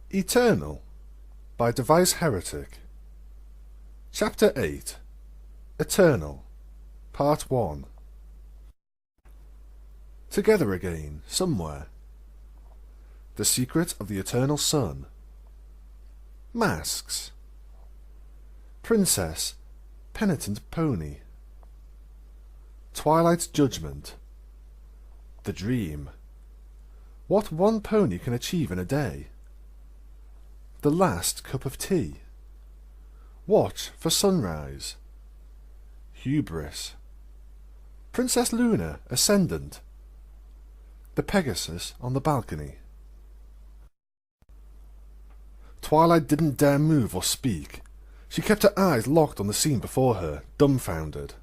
Eternal by Device Heretic. Chapter 8 Eternal Part 1. Together again, somewhere. The secret of the eternal sun. Masks. Princess, penitent pony. Twilight's judgment. The dream. What one pony can achieve in a day. The last cup of tea. Watch for sunrise. Hubris. Princess Luna, ascendant. The Pegasus on the balcony. Twilight didn't dare move or speak. She kept her eyes locked on the scene before her, dumbfounded.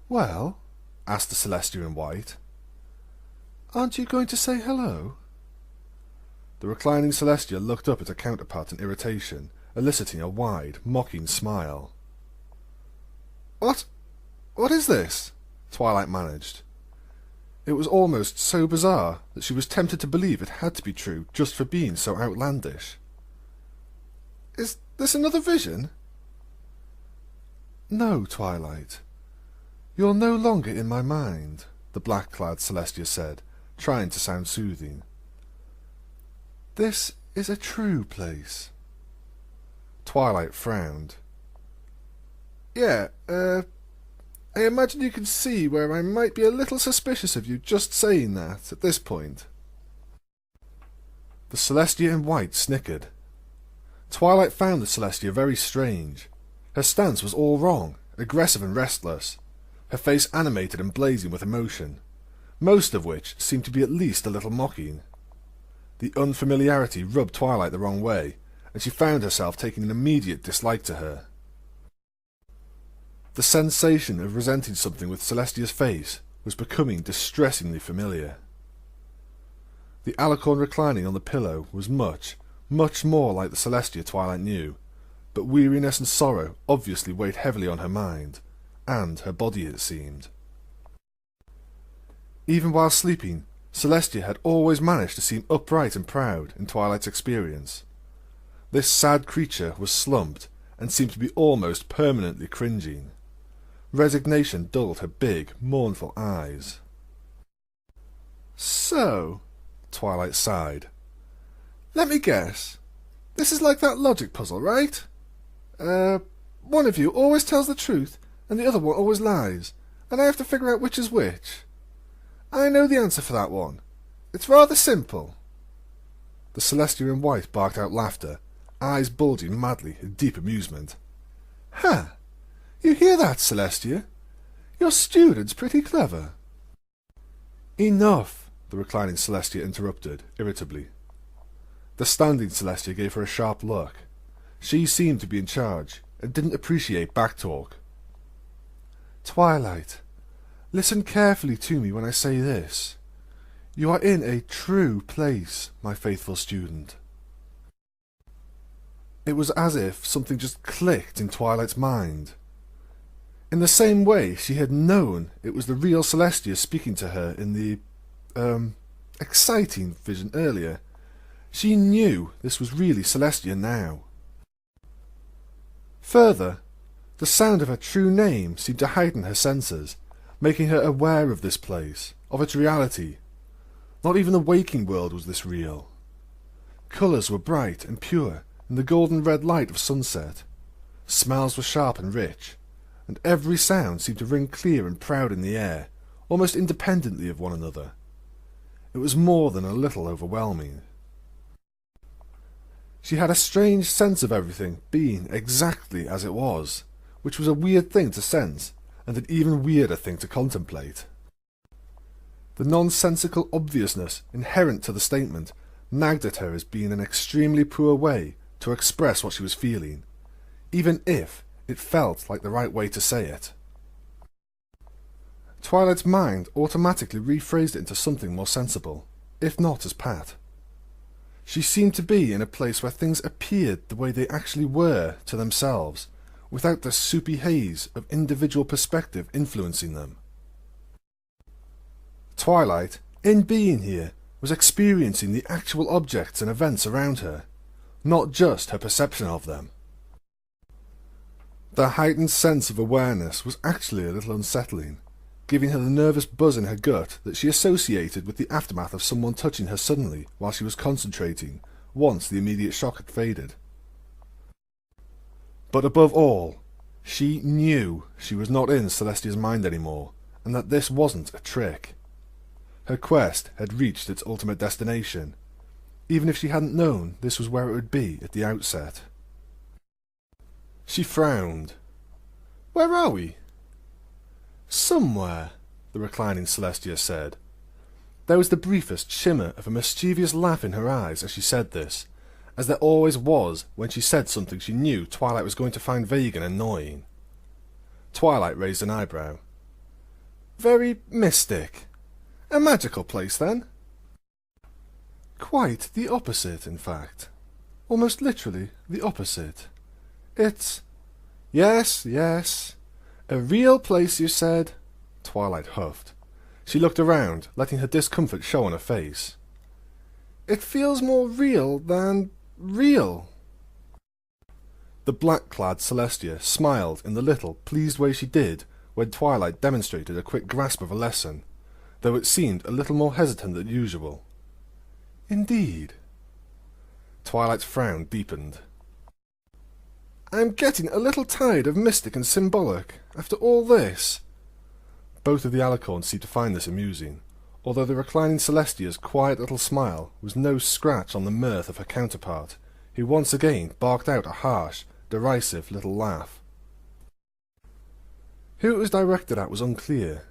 "Well?" asked the Celestia in white. "Aren't you going to say hello?" The reclining Celestia looked up at her counterpart in irritation, eliciting a wide, mocking smile. What is this?" Twilight managed. It was almost so bizarre that she was tempted to believe it had to be true just for being so outlandish. "Is this another vision?" "No, Twilight. You're no longer in my mind," the black-clad Celestia said, trying to sound soothing. "This is a true place." Twilight frowned. "Yeah, I imagine you can see where I might be a little suspicious of you just saying that at this point." The Celestia in white snickered. Twilight found the Celestia very strange. Her stance was all wrong, aggressive and restless, her face animated and blazing with emotion, most of which seemed to be at least a little mocking. The unfamiliarity rubbed Twilight the wrong way, and she found herself taking an immediate dislike to her. The sensation of resenting something with Celestia's face was becoming distressingly familiar. The alicorn reclining on the pillow was much more like the Celestia Twilight knew, but weariness and sorrow obviously weighed heavily on her mind, and her body it seemed. Even while sleeping, Celestia had always managed to seem upright and proud in Twilight's experience. This sad creature was slumped and seemed to be almost permanently cringing. Resignation dulled her big, mournful eyes. "So," Twilight sighed. "Let me guess. This is like that logic puzzle, right? One of you always tells the truth, and the other one always lies, and I have to figure out which is which. I know the answer for that one. It's rather simple." The Celestia in white barked out laughter, eyes bulging madly in deep amusement. "Ha! You hear that, Celestia? Your student's pretty clever." "Enough!" the reclining Celestia interrupted, irritably. The standing Celestia gave her a sharp look. She seemed to be in charge, and didn't appreciate backtalk. "Twilight, listen carefully to me when I say this. You are in a true place, my faithful student." It was as if something just clicked in Twilight's mind. In the same way she had known it was the real Celestia speaking to her in the, exciting vision earlier, she knew this was really Celestia now. Further, the sound of her true name seemed to heighten her senses, making her aware of this place, of its reality. Not even the waking world was this real. Colours were bright and pure in the golden red light of sunset. Smells were sharp and rich, and every sound seemed to ring clear and proud in the air, almost independently of one another. It was more than a little overwhelming. She had a strange sense of everything being exactly as it was, which was a weird thing to sense, and an even weirder thing to contemplate. The nonsensical obviousness inherent to the statement nagged at her as being an extremely poor way to express what she was feeling, even if it felt like the right way to say it. Twilight's mind automatically rephrased it into something more sensible, if not as pat. She seemed to be in a place where things appeared the way they actually were to themselves, without the soupy haze of individual perspective influencing them. Twilight, in being here, was experiencing the actual objects and events around her, not just her perception of them. The heightened sense of awareness was actually a little unsettling, giving her the nervous buzz in her gut that she associated with the aftermath of someone touching her suddenly while she was concentrating, once the immediate shock had faded. But above all, she knew she was not in Celestia's mind anymore, and that this wasn't a trick. Her quest had reached its ultimate destination, even if she hadn't known this was where it would be at the outset. She frowned. "Where are we?" "Somewhere," the reclining Celestia said. There was the briefest shimmer of a mischievous laugh in her eyes as she said this, as there always was when she said something she knew Twilight was going to find vague and annoying. Twilight raised an eyebrow. "Very mystic. A magical place, then?" "Quite the opposite, in fact. Almost literally the opposite. It's—" "Yes, yes. A real place, you said?" Twilight huffed. She looked around, letting her discomfort show on her face. "It feels more real than real." The black-clad Celestia smiled in the little, pleased way she did when Twilight demonstrated a quick grasp of a lesson, though it seemed a little more hesitant than usual. "Indeed." Twilight's frown deepened. "I'm getting a little tired of mystic and symbolic, after all this." Both of the alicorns seemed to find this amusing, although the reclining Celestia's quiet little smile was no scratch on the mirth of her counterpart, who once again barked out a harsh, derisive little laugh. Who it was directed at was unclear.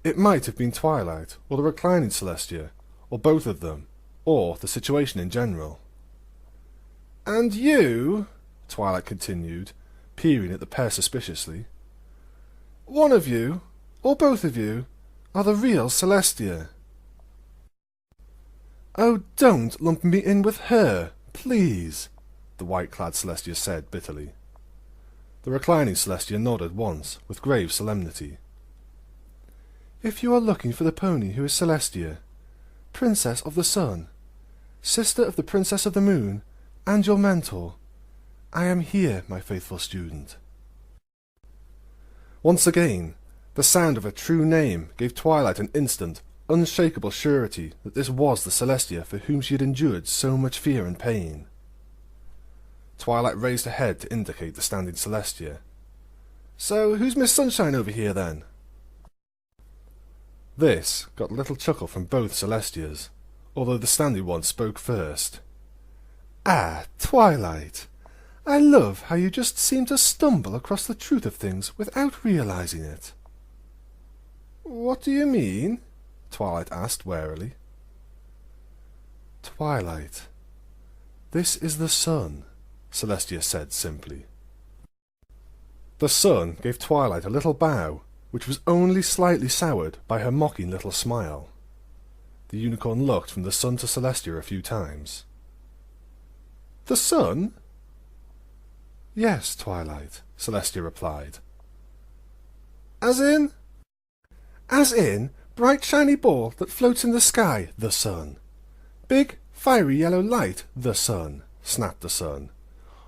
It might have been Twilight, or the reclining Celestia, or both of them, or the situation in general. "And you," Twilight continued, peering at the pair suspiciously, "one of you, or both of you, are the real Celestia." "Oh, don't lump me in with her, please," the white-clad Celestia said bitterly. The reclining Celestia nodded once, with grave solemnity. "If you are looking for the pony who is Celestia, Princess of the Sun, sister of the Princess of the Moon, and your mentor, I am here, my faithful student." Once again, the sound of her true name gave Twilight an instant, unshakable surety that this was the Celestia for whom she had endured so much fear and pain. Twilight raised her head to indicate the standing Celestia. "So who's Miss Sunshine over here, then?" This got a little chuckle from both Celestias, although the standing one spoke first. "Ah, Twilight, I love how you just seem to stumble across the truth of things without realizing it." "What do you mean?" Twilight asked warily. "Twilight, this is the sun," Celestia said simply. The sun gave Twilight a little bow, which was only slightly soured by her mocking little smile. The unicorn looked from the sun to Celestia a few times. "The sun?" "Yes, Twilight," Celestia replied. "As in?" "As in, bright shiny ball that floats in the sky, the sun. Big, fiery yellow light, the sun," snapped the sun.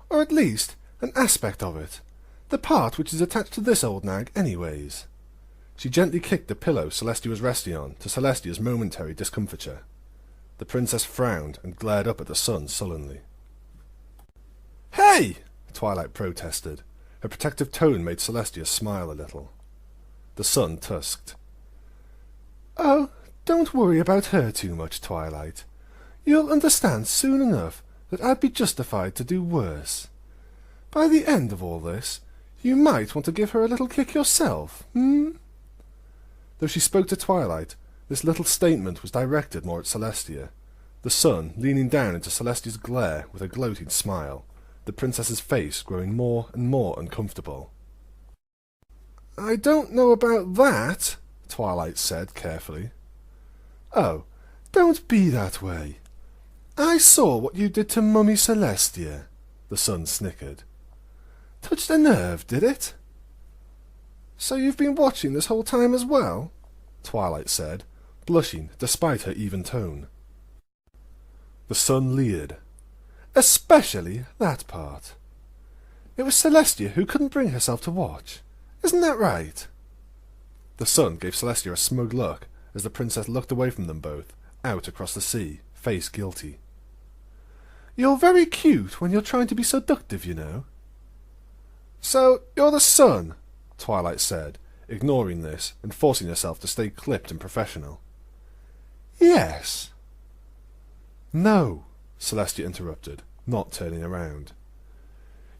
"Or at least, an aspect of it. The part which is attached to this old nag, anyways." She gently kicked the pillow Celestia was resting on, to Celestia's momentary discomfiture. The princess frowned and glared up at the sun sullenly. "Hey!" Twilight protested. Her protective tone made Celestia smile a little. The sun tusked. "Oh, don't worry about her too much, Twilight. You'll understand soon enough that I'd be justified to do worse. By the end of all this, you might want to give her a little kick yourself, Though she spoke to Twilight, this little statement was directed more at Celestia, the sun leaning down into Celestia's glare with a gloating smile, the princess's face growing more and more uncomfortable. "I don't know about that," Twilight said carefully. "Oh, don't be that way. I saw what you did to Mummy Celestia," the sun snickered. "Touched a nerve, did it?" "So you've been watching this whole time as well?" Twilight said, blushing despite her even tone. The sun leered. Especially that part. It was Celestia who couldn't bring herself to watch. Isn't that right? The sun gave Celestia a smug look as the princess looked away from them both, out across the sea, face guilty. You're very cute when you're trying to be seductive, you know. So, you're the sun, Twilight said, ignoring this and forcing herself to stay clipped and professional. Yes. No, Celestia interrupted, not turning around.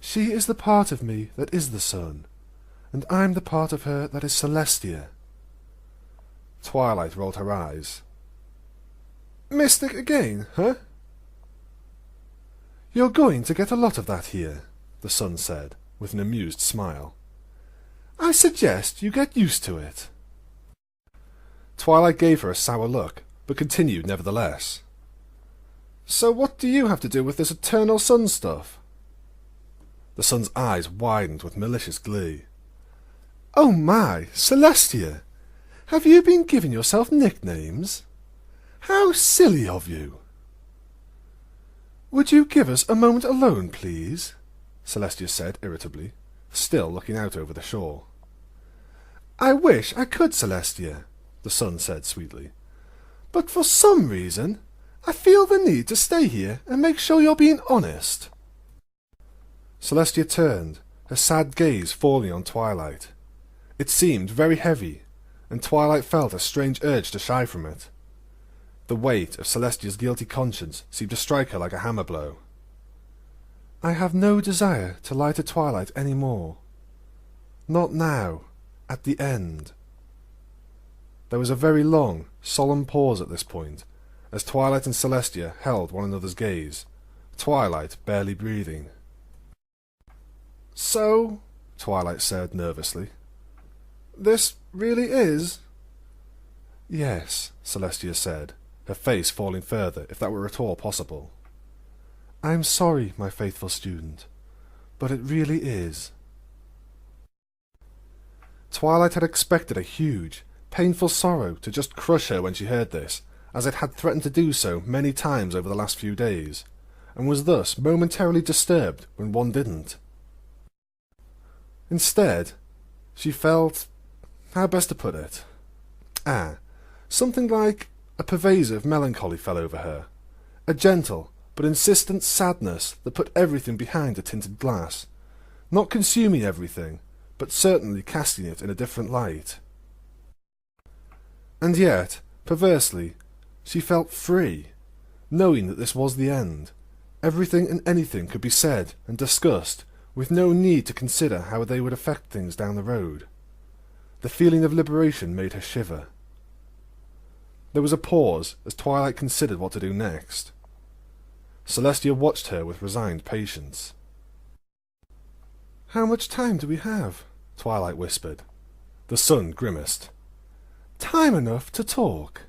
She is the part of me that is the sun, and I'm the part of her that is Celestia. Twilight rolled her eyes. Mystic again, huh? You're going to get a lot of that here, the sun said, with an amused smile. I suggest you get used to it. Twilight gave her a sour look, but continued nevertheless. So what do you have to do with this eternal sun stuff? The sun's eyes widened with malicious glee. Oh my, Celestia! Have you been giving yourself nicknames? How silly of you! Would you give us a moment alone, please? Celestia said irritably, still looking out over the shore. I wish I could, Celestia, the sun said sweetly. But for some reason, I feel the need to stay here and make sure you're being honest. Celestia turned, her sad gaze falling on Twilight. It seemed very heavy, and Twilight felt a strange urge to shy from it. The weight of Celestia's guilty conscience seemed to strike her like a hammer blow. I have no desire to lie to Twilight any more. Not now, at the end. There was a very long, solemn pause at this point, as Twilight and Celestia held one another's gaze, Twilight barely breathing. So, Twilight said nervously, this really is? Yes, Celestia said, her face falling further, if that were at all possible. I'm sorry, my faithful student, but it really is. Twilight had expected a huge, painful sorrow to just crush her when she heard this, as it had threatened to do so many times over the last few days, and was thus momentarily disturbed when one didn't. Instead, she felt, how best to put it? Something like a pervasive melancholy fell over her, a gentle but insistent sadness that put everything behind a tinted glass, not consuming everything, but certainly casting it in a different light. And yet, perversely, she felt free, knowing that this was the end. Everything and anything could be said and discussed, with no need to consider how they would affect things down the road. The feeling of liberation made her shiver. There was a pause as Twilight considered what to do next. Celestia watched her with resigned patience. How much time do we have? Twilight whispered. The sun grimaced. Time enough to talk.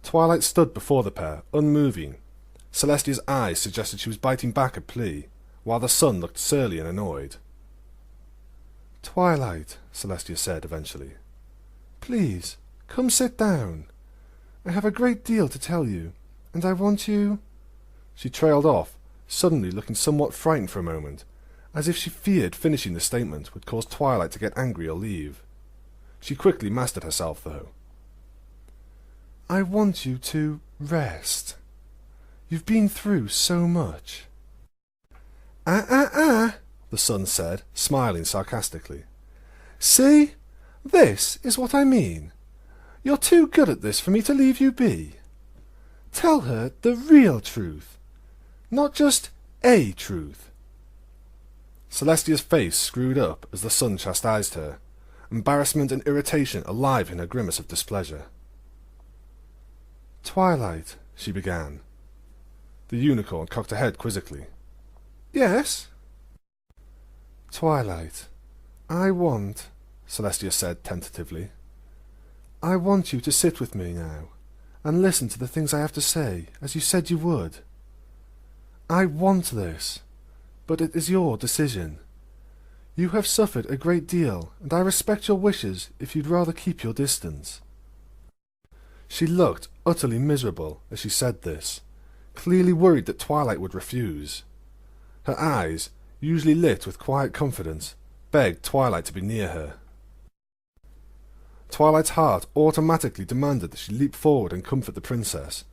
Twilight stood before the pair, unmoving. Celestia's eyes suggested she was biting back a plea, while the sun looked surly and annoyed. Twilight, Celestia said eventually. Please, come sit down. I have a great deal to tell you, and I want you... She trailed off, suddenly looking somewhat frightened for a moment, as if she feared finishing the statement would cause Twilight to get angry or leave. She quickly mastered herself, though. I want you to rest. You've been through so much. The sun said, smiling sarcastically. See? This is what I mean. You're too good at this for me to leave you be. Tell her the real truth, not just a truth. Celestia's face screwed up as the sun chastised her, embarrassment and irritation alive in her grimace of displeasure. Twilight, she began. The unicorn cocked her head quizzically. Yes? Twilight, I want, Celestia said tentatively. I want you to sit with me now, and listen to the things I have to say, as you said you would. I want this, but it is your decision. You have suffered a great deal, and I respect your wishes if you'd rather keep your distance. She looked utterly miserable as she said this, clearly worried that Twilight would refuse. Her eyes, usually lit with quiet confidence, begged Twilight to be near her. Twilight's heart automatically demanded that she leap forward and comfort the princess,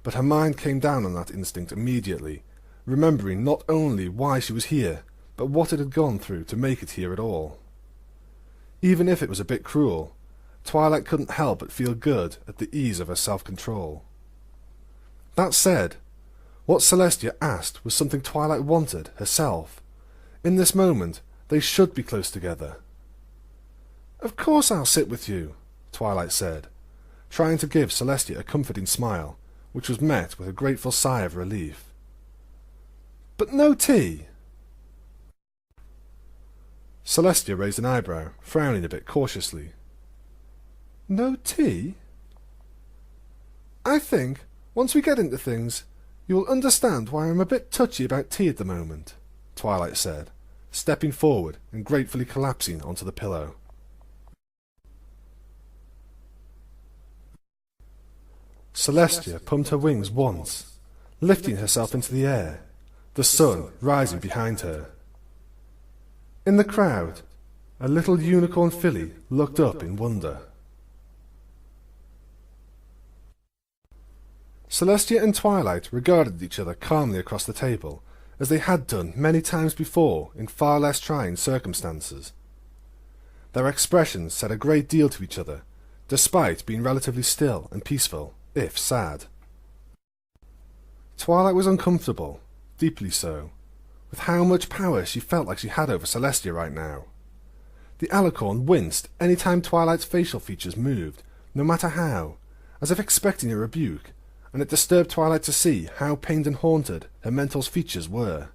but her mind came down on that instinct immediately, remembering not only why she was here, but what it had gone through to make it here at all. Even if it was a bit cruel, Twilight couldn't help but feel good at the ease of her self-control. That said, what Celestia asked was something Twilight wanted herself. In this moment, they should be close together. "Of course I'll sit with you," Twilight said, trying to give Celestia a comforting smile, which was met with a grateful sigh of relief. "But no tea?" Celestia raised an eyebrow, frowning a bit cautiously. "No tea?" "I think, once we get into things, you will understand why I'm a bit touchy about tea at the moment," Twilight said, stepping forward and gratefully collapsing onto the pillow. Celestia pumped her wings once, lifting herself into the air, the sun rising behind her. In the crowd, a little unicorn filly looked up in wonder. Celestia and Twilight regarded each other calmly across the table, as they had done many times before in far less trying circumstances. Their expressions said a great deal to each other, despite being relatively still and peaceful, if sad. Twilight was uncomfortable, deeply so, with how much power she felt like she had over Celestia right now. The alicorn winced any time Twilight's facial features moved, no matter how, as if expecting a rebuke, and it disturbed Twilight to see how pained and haunted her mentor's features were.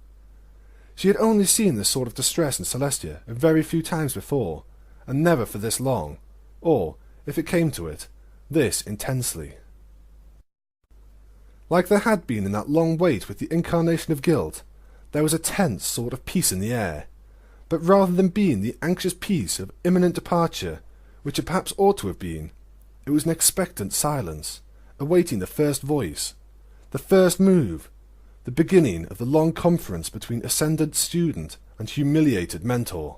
She had only seen this sort of distress in Celestia a very few times before, and never for this long, or, if it came to it, this intensely. Like there had been in that long wait with the incarnation of guilt, there was a tense sort of peace in the air, but rather than being the anxious peace of imminent departure, which it perhaps ought to have been, it was an expectant silence, awaiting the first voice, the first move, the beginning of the long conference between ascendant student and humiliated mentor.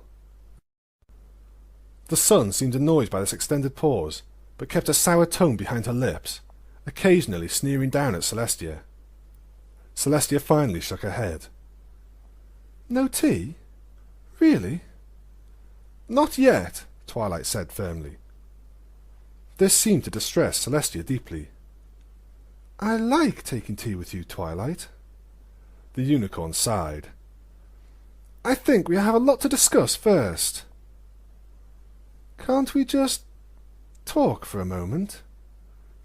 The sun seemed annoyed by this extended pause, but kept a sour tone behind her lips, occasionally sneering down at Celestia. Celestia finally shook her head. "No tea? Really?" "Not yet," Twilight said firmly. This seemed to distress Celestia deeply. "I like taking tea with you, Twilight." The unicorn sighed. "I think we have a lot to discuss first." "Can't we just talk for a moment?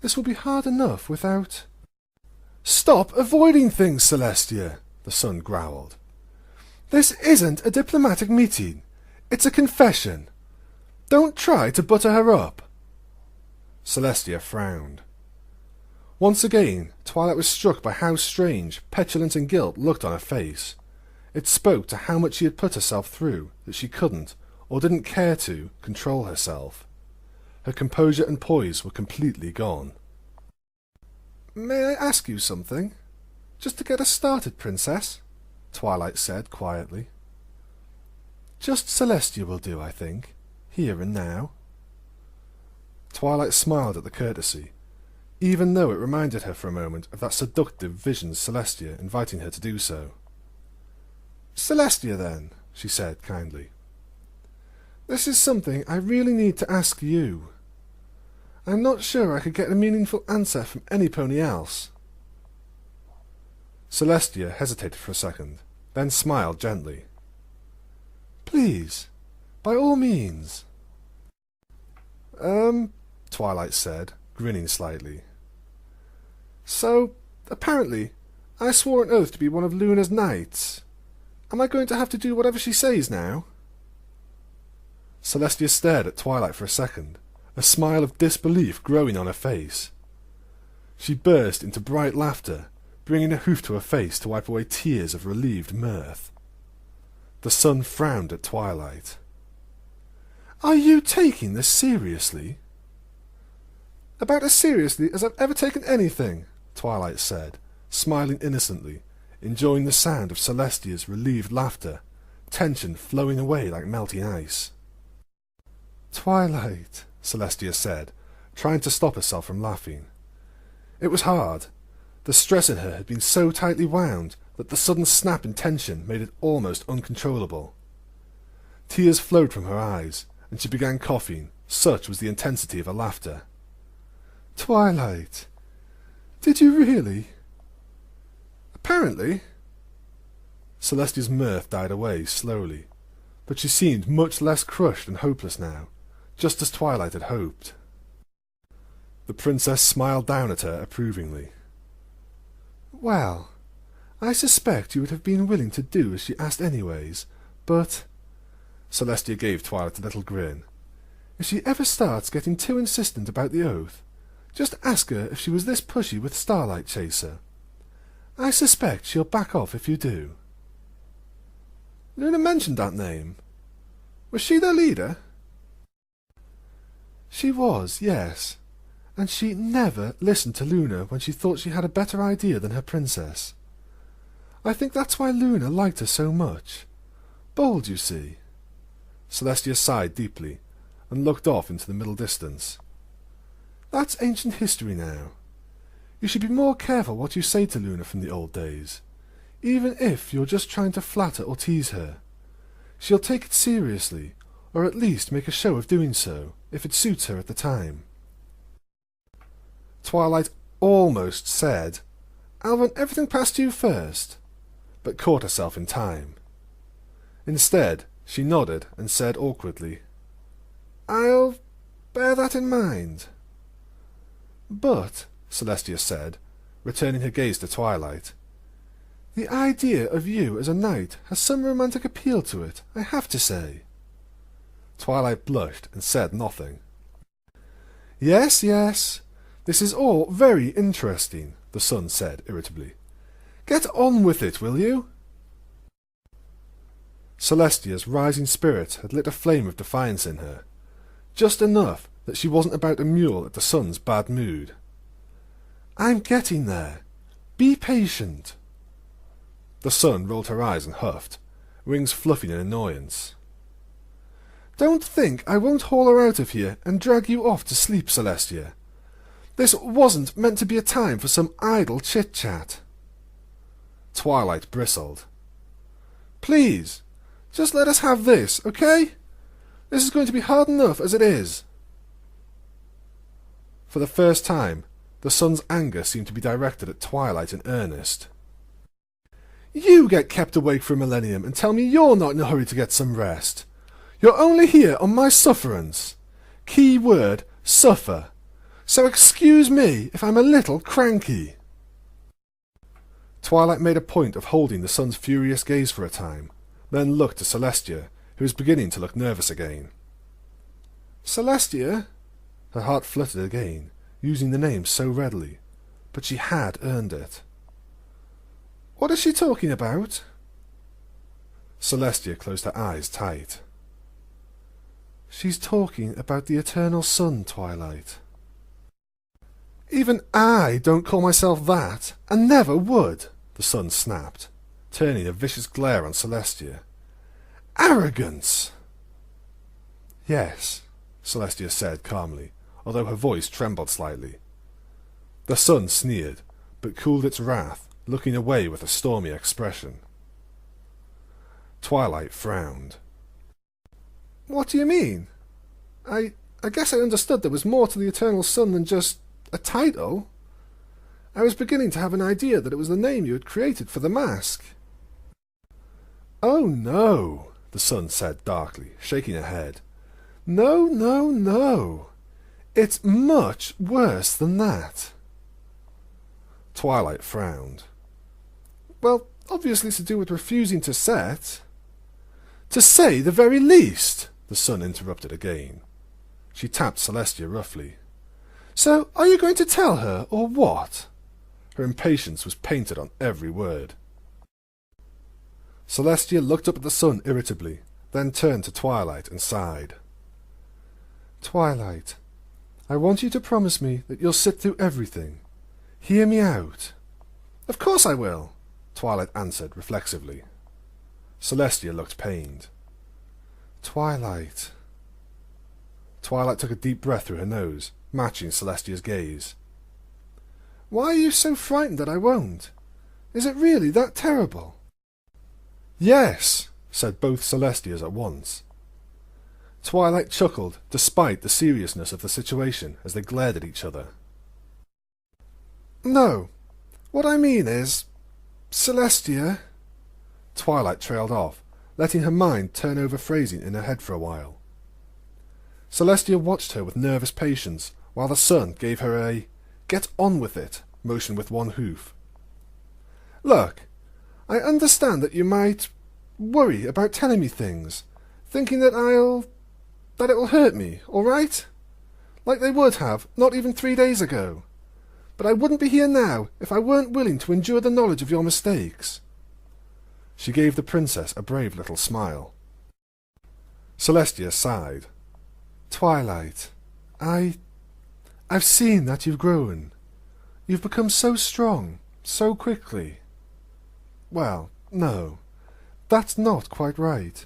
This will be hard enough without—" "Stop avoiding things, Celestia," the sun growled. "This isn't a diplomatic meeting. It's a confession. Don't try to butter her up." Celestia frowned. Once again, Twilight was struck by how strange petulance and guilt looked on her face. It spoke to how much she had put herself through that she couldn't, or didn't care to, control herself. Her composure and poise were completely gone. "May I ask you something? Just to get us started, Princess," Twilight said quietly. "Just Celestia will do, I think, here and now." Twilight smiled at the courtesy, even though it reminded her for a moment of that seductive vision Celestia inviting her to do so. "Celestia, then," she said kindly. "This is something I really need to ask you. I'm not sure I could get a meaningful answer from any pony else." Celestia hesitated for a second, then smiled gently. "Please, by all means." Twilight said, grinning slightly. "So, apparently, I swore an oath to be one of Luna's knights. Am I going to have to do whatever she says now?" Celestia stared at Twilight for a second, a smile of disbelief growing on her face. She burst into bright laughter, bringing a hoof to her face to wipe away tears of relieved mirth. The sun frowned at Twilight. "Are you taking this seriously?" "About as seriously as I've ever taken anything," Twilight said, smiling innocently, enjoying the sound of Celestia's relieved laughter, tension flowing away like melting ice. "Twilight," Celestia said, trying to stop herself from laughing. It was hard. The stress in her had been so tightly wound that the sudden snap in tension made it almost uncontrollable. Tears flowed from her eyes, and she began coughing, such was the intensity of her laughter. "Twilight, did you really?" "Apparently." Celestia's mirth died away slowly, but she seemed much less crushed and hopeless now, just as Twilight had hoped. The princess smiled down at her approvingly. "Well, I suspect you would have been willing to do as she asked anyways, but—" Celestia gave Twilight a little grin. "If she ever starts getting too insistent about the oath, just ask her if she was this pushy with Starlight Chaser. I suspect she'll back off if you do." Luna mentioned that name. Was she their leader? She was, yes, and she never listened to Luna when she thought she had a better idea than her princess. I think that's why Luna liked her so much. Bold, you see. Celestia sighed deeply, and looked off into the middle distance. That's ancient history now. You should be more careful what you say to Luna from the old days, even if you're just trying to flatter or tease her. She'll take it seriously, or at least make a show of doing so, if it suits her at the time. Twilight almost said, "I'll run everything past you first," but caught herself in time. Instead, she nodded and said awkwardly, "I'll bear that in mind." "But," Celestia said, returning her gaze to Twilight, "the idea of you as a knight has some romantic appeal to it, I have to say." Twilight blushed and said nothing. "Yes, yes, this is all very interesting," the sun said irritably. "Get on with it, will you?" Celestia's rising spirit had lit a flame of defiance in her, just enough that she wasn't about to mule at the sun's bad mood. "I'm getting there. Be patient." The sun rolled her eyes and huffed, wings fluffing in annoyance. "Don't think I won't haul her out of here and drag you off to sleep, Celestia. This wasn't meant to be a time for some idle chit-chat." Twilight bristled. "Please, just let us have this, okay? This is going to be hard enough as it is." For the first time, the sun's anger seemed to be directed at Twilight in earnest. "You get kept awake for a millennium and tell me you're not in a hurry to get some rest. You're only here on my sufferance. Key word, suffer. So excuse me if I'm a little cranky." Twilight made a point of holding the sun's furious gaze for a time, then looked to Celestia, who was beginning to look nervous again. "Celestia?" Her heart fluttered again, using the name so readily, but she had earned it. "What is she talking about?" Celestia closed her eyes tight. "She's talking about the eternal sun, Twilight." "Even I don't call myself that, and never would," the sun snapped, turning a vicious glare on Celestia. "Arrogance!" "Yes," Celestia said calmly, although her voice trembled slightly. The sun sneered, but cooled its wrath, looking away with a stormy expression. Twilight frowned. "What do you mean? I guess I understood there was more to the eternal sun than just a title. I was beginning to have an idea that it was the name you had created for the mask." "Oh no," the sun said darkly, shaking her head. "No, no, no. It's much worse than that." Twilight frowned. "Well, obviously to do with refusing to set." "To say the very least," the sun interrupted again. She tapped Celestia roughly. "So, are you going to tell her, or what?" Her impatience was painted on every word. Celestia looked up at the sun irritably, then turned to Twilight and sighed. "Twilight, I want you to promise me that you'll sit through everything. Hear me out." Of course I will, Twilight answered reflexively. Celestia looked pained. Twilight. Twilight took a deep breath through her nose, matching Celestia's gaze. Why are you so frightened that I won't? Is it really that terrible? Yes, said both Celestias at once. Twilight chuckled, despite the seriousness of the situation, as they glared at each other. No, what I mean is, Celestia... Twilight trailed off, letting her mind turn over phrasing in her head for a while. Celestia watched her with nervous patience, while the sun gave her a "get on with it" motion with one hoof. Look, I understand that you might worry about telling me things, thinking that it will hurt me, all right? Like they would have, not even 3 days ago. But I wouldn't be here now if I weren't willing to endure the knowledge of your mistakes. She gave the princess a brave little smile. Celestia sighed. Twilight, I've seen that you've grown. You've become so strong, so quickly. Well, no, that's not quite right.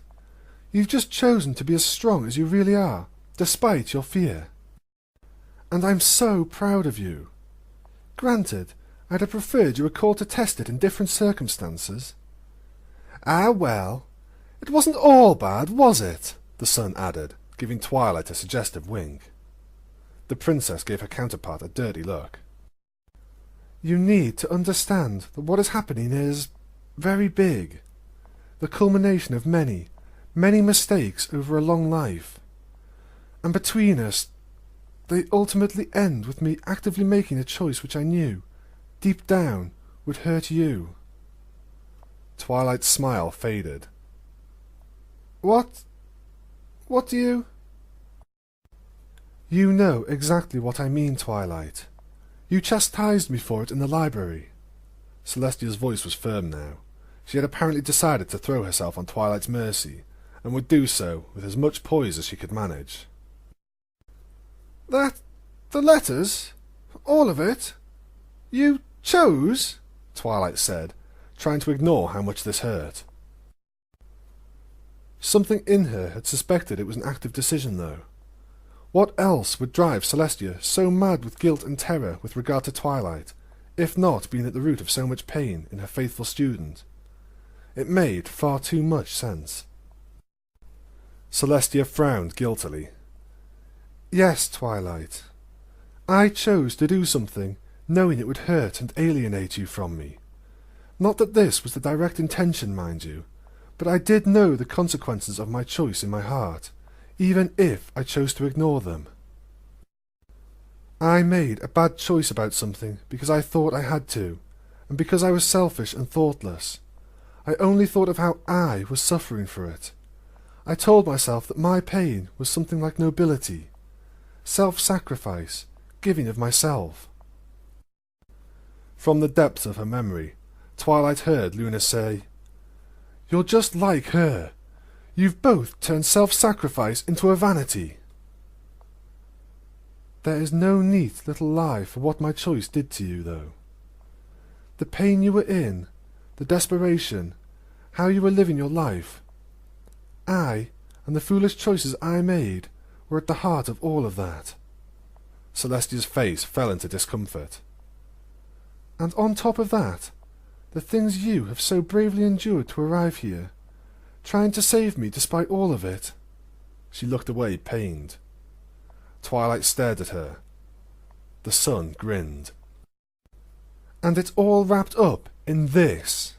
You've just chosen to be as strong as you really are, despite your fear. And I'm so proud of you. Granted, I'd have preferred you were called to test it in different circumstances. Ah, well, it wasn't all bad, was it? The sun added, giving Twilight a suggestive wink. The princess gave her counterpart a dirty look. You need to understand that what is happening is very big. The culmination of many, many mistakes over a long life. And between us, they ultimately end with me actively making a choice which I knew, deep down, would hurt you. Twilight's smile faded. What do you... You know exactly what I mean, Twilight. You chastised me for it in the library. Celestia's voice was firm now. She had apparently decided to throw herself on Twilight's mercy, and would do so with as much poise as she could manage. The letters? All of it? You chose? Twilight said, trying to ignore how much this hurt. Something in her had suspected it was an active decision, though. What else would drive Celestia so mad with guilt and terror with regard to Twilight, if not being at the root of so much pain in her faithful student? It made far too much sense. Celestia frowned guiltily. Yes, Twilight. I chose to do something, knowing it would hurt and alienate you from me. Not that this was the direct intention, mind you, but I did know the consequences of my choice in my heart, even if I chose to ignore them. I made a bad choice about something because I thought I had to, and because I was selfish and thoughtless. I only thought of how I was suffering for it. I told myself that my pain was something like nobility, self-sacrifice, giving of myself. From the depths of her memory, Twilight heard Luna say, "You're just like her. You've both turned self-sacrifice into a vanity." There is no neat little lie for what my choice did to you, though. The pain you were in, the desperation, how you were living your life. I, and the foolish choices I made, were at the heart of all of that. Celestia's face fell into discomfort. And on top of that, the things you have so bravely endured to arrive here, trying to save me despite all of it. She looked away, pained. Twilight stared at her. The sun grinned. And it's all wrapped up in this,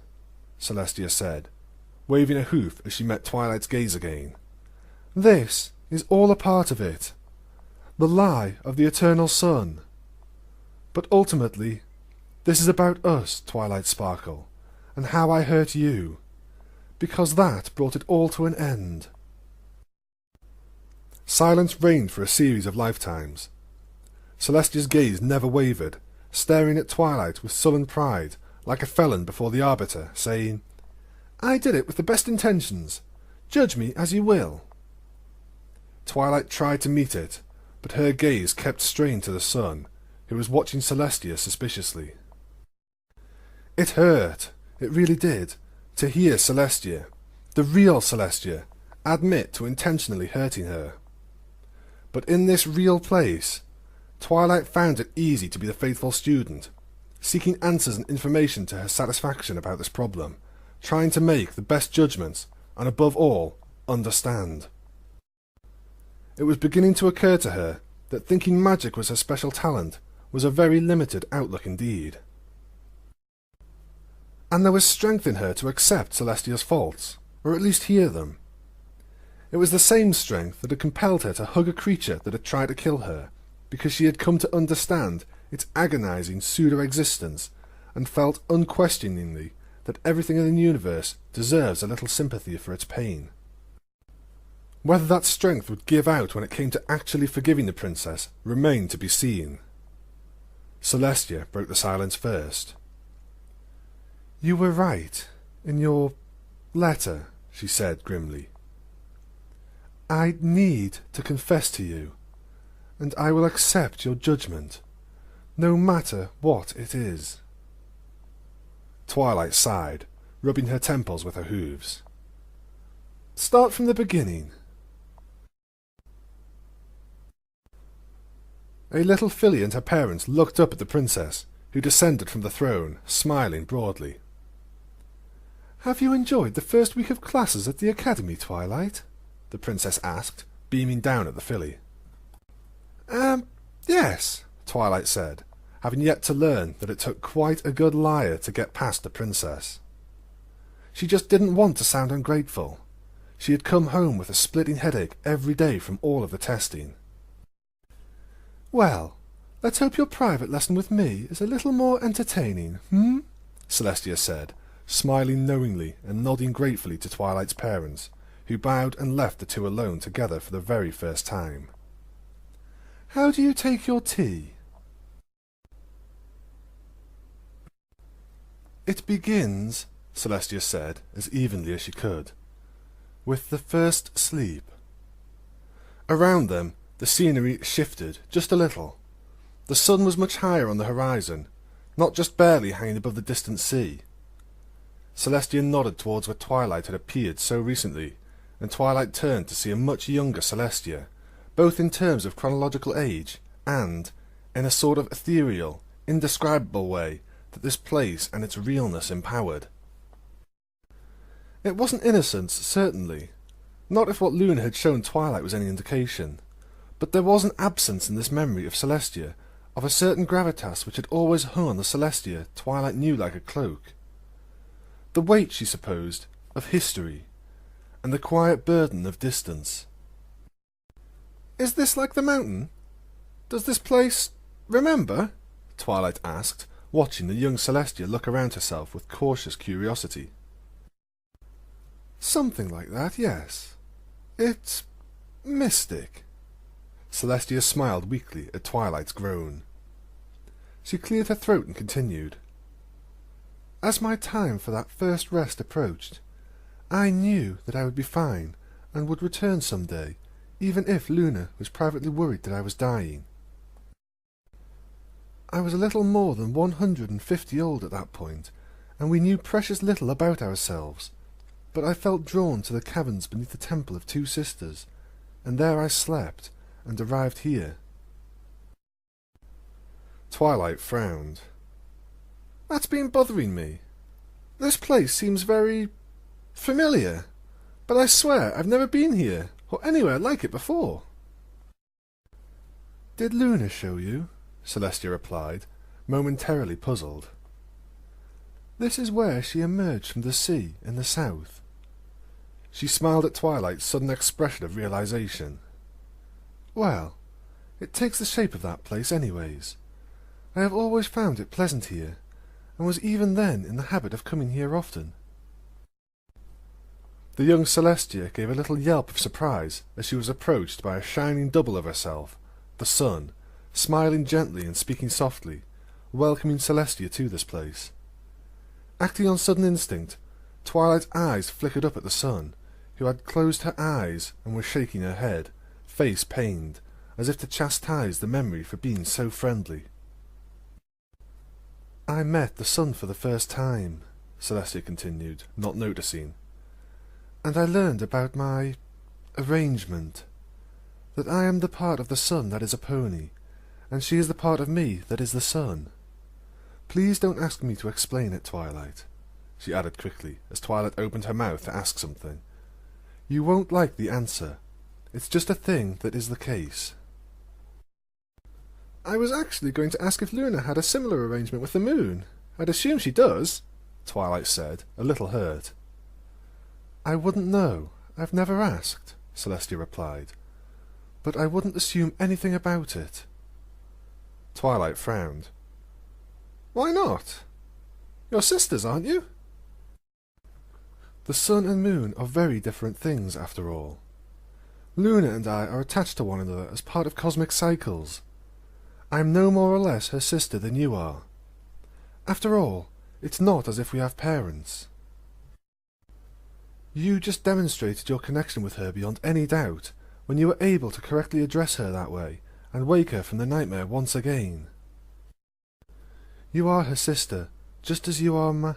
Celestia said, waving a hoof as she met Twilight's gaze again. This is all a part of it. The lie of the eternal sun. But ultimately, this is about us, Twilight Sparkle, and how I hurt you, because that brought it all to an end. Silence reigned for a series of lifetimes. Celestia's gaze never wavered, staring at Twilight with sullen pride, like a felon before the arbiter, saying, "I did it with the best intentions. Judge me as you will." Twilight tried to meet it, but her gaze kept strained to the sun, who was watching Celestia suspiciously. It hurt, it really did, to hear Celestia, the real Celestia, admit to intentionally hurting her. But in this real place, Twilight found it easy to be the faithful student, seeking answers and information to her satisfaction about this problem, trying to make the best judgments, and above all, understand. It was beginning to occur to her that thinking magic was her special talent was a very limited outlook indeed. And there was strength in her to accept Celestia's faults, or at least hear them. It was the same strength that had compelled her to hug a creature that had tried to kill her, because she had come to understand its agonizing pseudo-existence, and felt unquestioningly that everything in the universe deserves a little sympathy for its pain. Whether that strength would give out when it came to actually forgiving the princess remained to be seen. Celestia broke the silence first. "You were right in your letter," she said grimly. "I need to confess to you, and I will accept your judgment, no matter what it is." Twilight sighed, rubbing her temples with her hooves. "Start from the beginning." A little filly and her parents looked up at the princess, who descended from the throne, smiling broadly. "Have you enjoyed the first week of classes at the academy, Twilight?" the princess asked, beaming down at the filly. Yes," Twilight said, having yet to learn that it took quite a good liar to get past the princess. She just didn't want to sound ungrateful. She had come home with a splitting headache every day from all of the testing. "Well, let's hope your private lesson with me is a little more entertaining, Celestia said, smiling knowingly and nodding gratefully to Twilight's parents, who bowed and left the two alone together for the very first time. "How do you take your tea?" "It begins," Celestia said, as evenly as she could, "with the first sleep." Around them, the scenery shifted just a little. The sun was much higher on the horizon, not just barely hanging above the distant sea. Celestia nodded towards where Twilight had appeared so recently, and Twilight turned to see a much younger Celestia, both in terms of chronological age and, in a sort of ethereal, indescribable way that this place and its realness empowered. It wasn't innocence, certainly, not if what Luna had shown Twilight was any indication, but there was an absence in this memory of Celestia of a certain gravitas which had always hung on the Celestia Twilight knew like a cloak. The weight, she supposed, of history, and the quiet burden of distance. "Is this like the mountain? Does this place remember?" Twilight asked, watching the young Celestia look around herself with cautious curiosity. "Something like that, yes. It's mystic." Celestia smiled weakly at Twilight's groan. She cleared her throat and continued. "As my time for that first rest approached, I knew that I would be fine and would return some day, even if Luna was privately worried that I was dying. I was a little more than 150 old at that point, and we knew precious little about ourselves, but I felt drawn to the caverns beneath the Temple of Two Sisters, and there I slept, and arrived here." Twilight frowned. "That's been bothering me. This place seems very familiar, but I swear I've never been here, or anywhere like it before." "Did Luna show you?" Celestia replied, momentarily puzzled. "This is where she emerged from the sea in the south." She smiled at Twilight's sudden expression of realization. "Well, it takes the shape of that place anyways. I have always found it pleasant here, and was even then in the habit of coming here often." The young Celestia gave a little yelp of surprise as she was approached by a shining double of herself, the sun, smiling gently and speaking softly, welcoming Celestia to this place. Acting on sudden instinct, Twilight's eyes flickered up at the sun, who had closed her eyes and was shaking her head, face pained, as if to chastise the memory for being so friendly. I met the sun for the first time, Celestia continued, not noticing, and I learned about my arrangement, that I am the part of the sun that is a pony, and she is the part of me that is the sun. Please don't ask me to explain it, Twilight, she added quickly, as Twilight opened her mouth to ask something. You won't like the answer. It's just a thing that is the case. I was actually going to ask if Luna had a similar arrangement with the moon. I'd assume she does, Twilight said, a little hurt. I wouldn't know. I've never asked, Celestia replied. But I wouldn't assume anything about it. Twilight frowned. Why not? You're sisters, aren't you? The sun and moon are very different things, after all. Luna and I are attached to one another as part of cosmic cycles. I am no more or less her sister than you are. After all, it's not as if we have parents. You just demonstrated your connection with her beyond any doubt when you were able to correctly address her that way and wake her from the nightmare once again. You are her sister, just as you are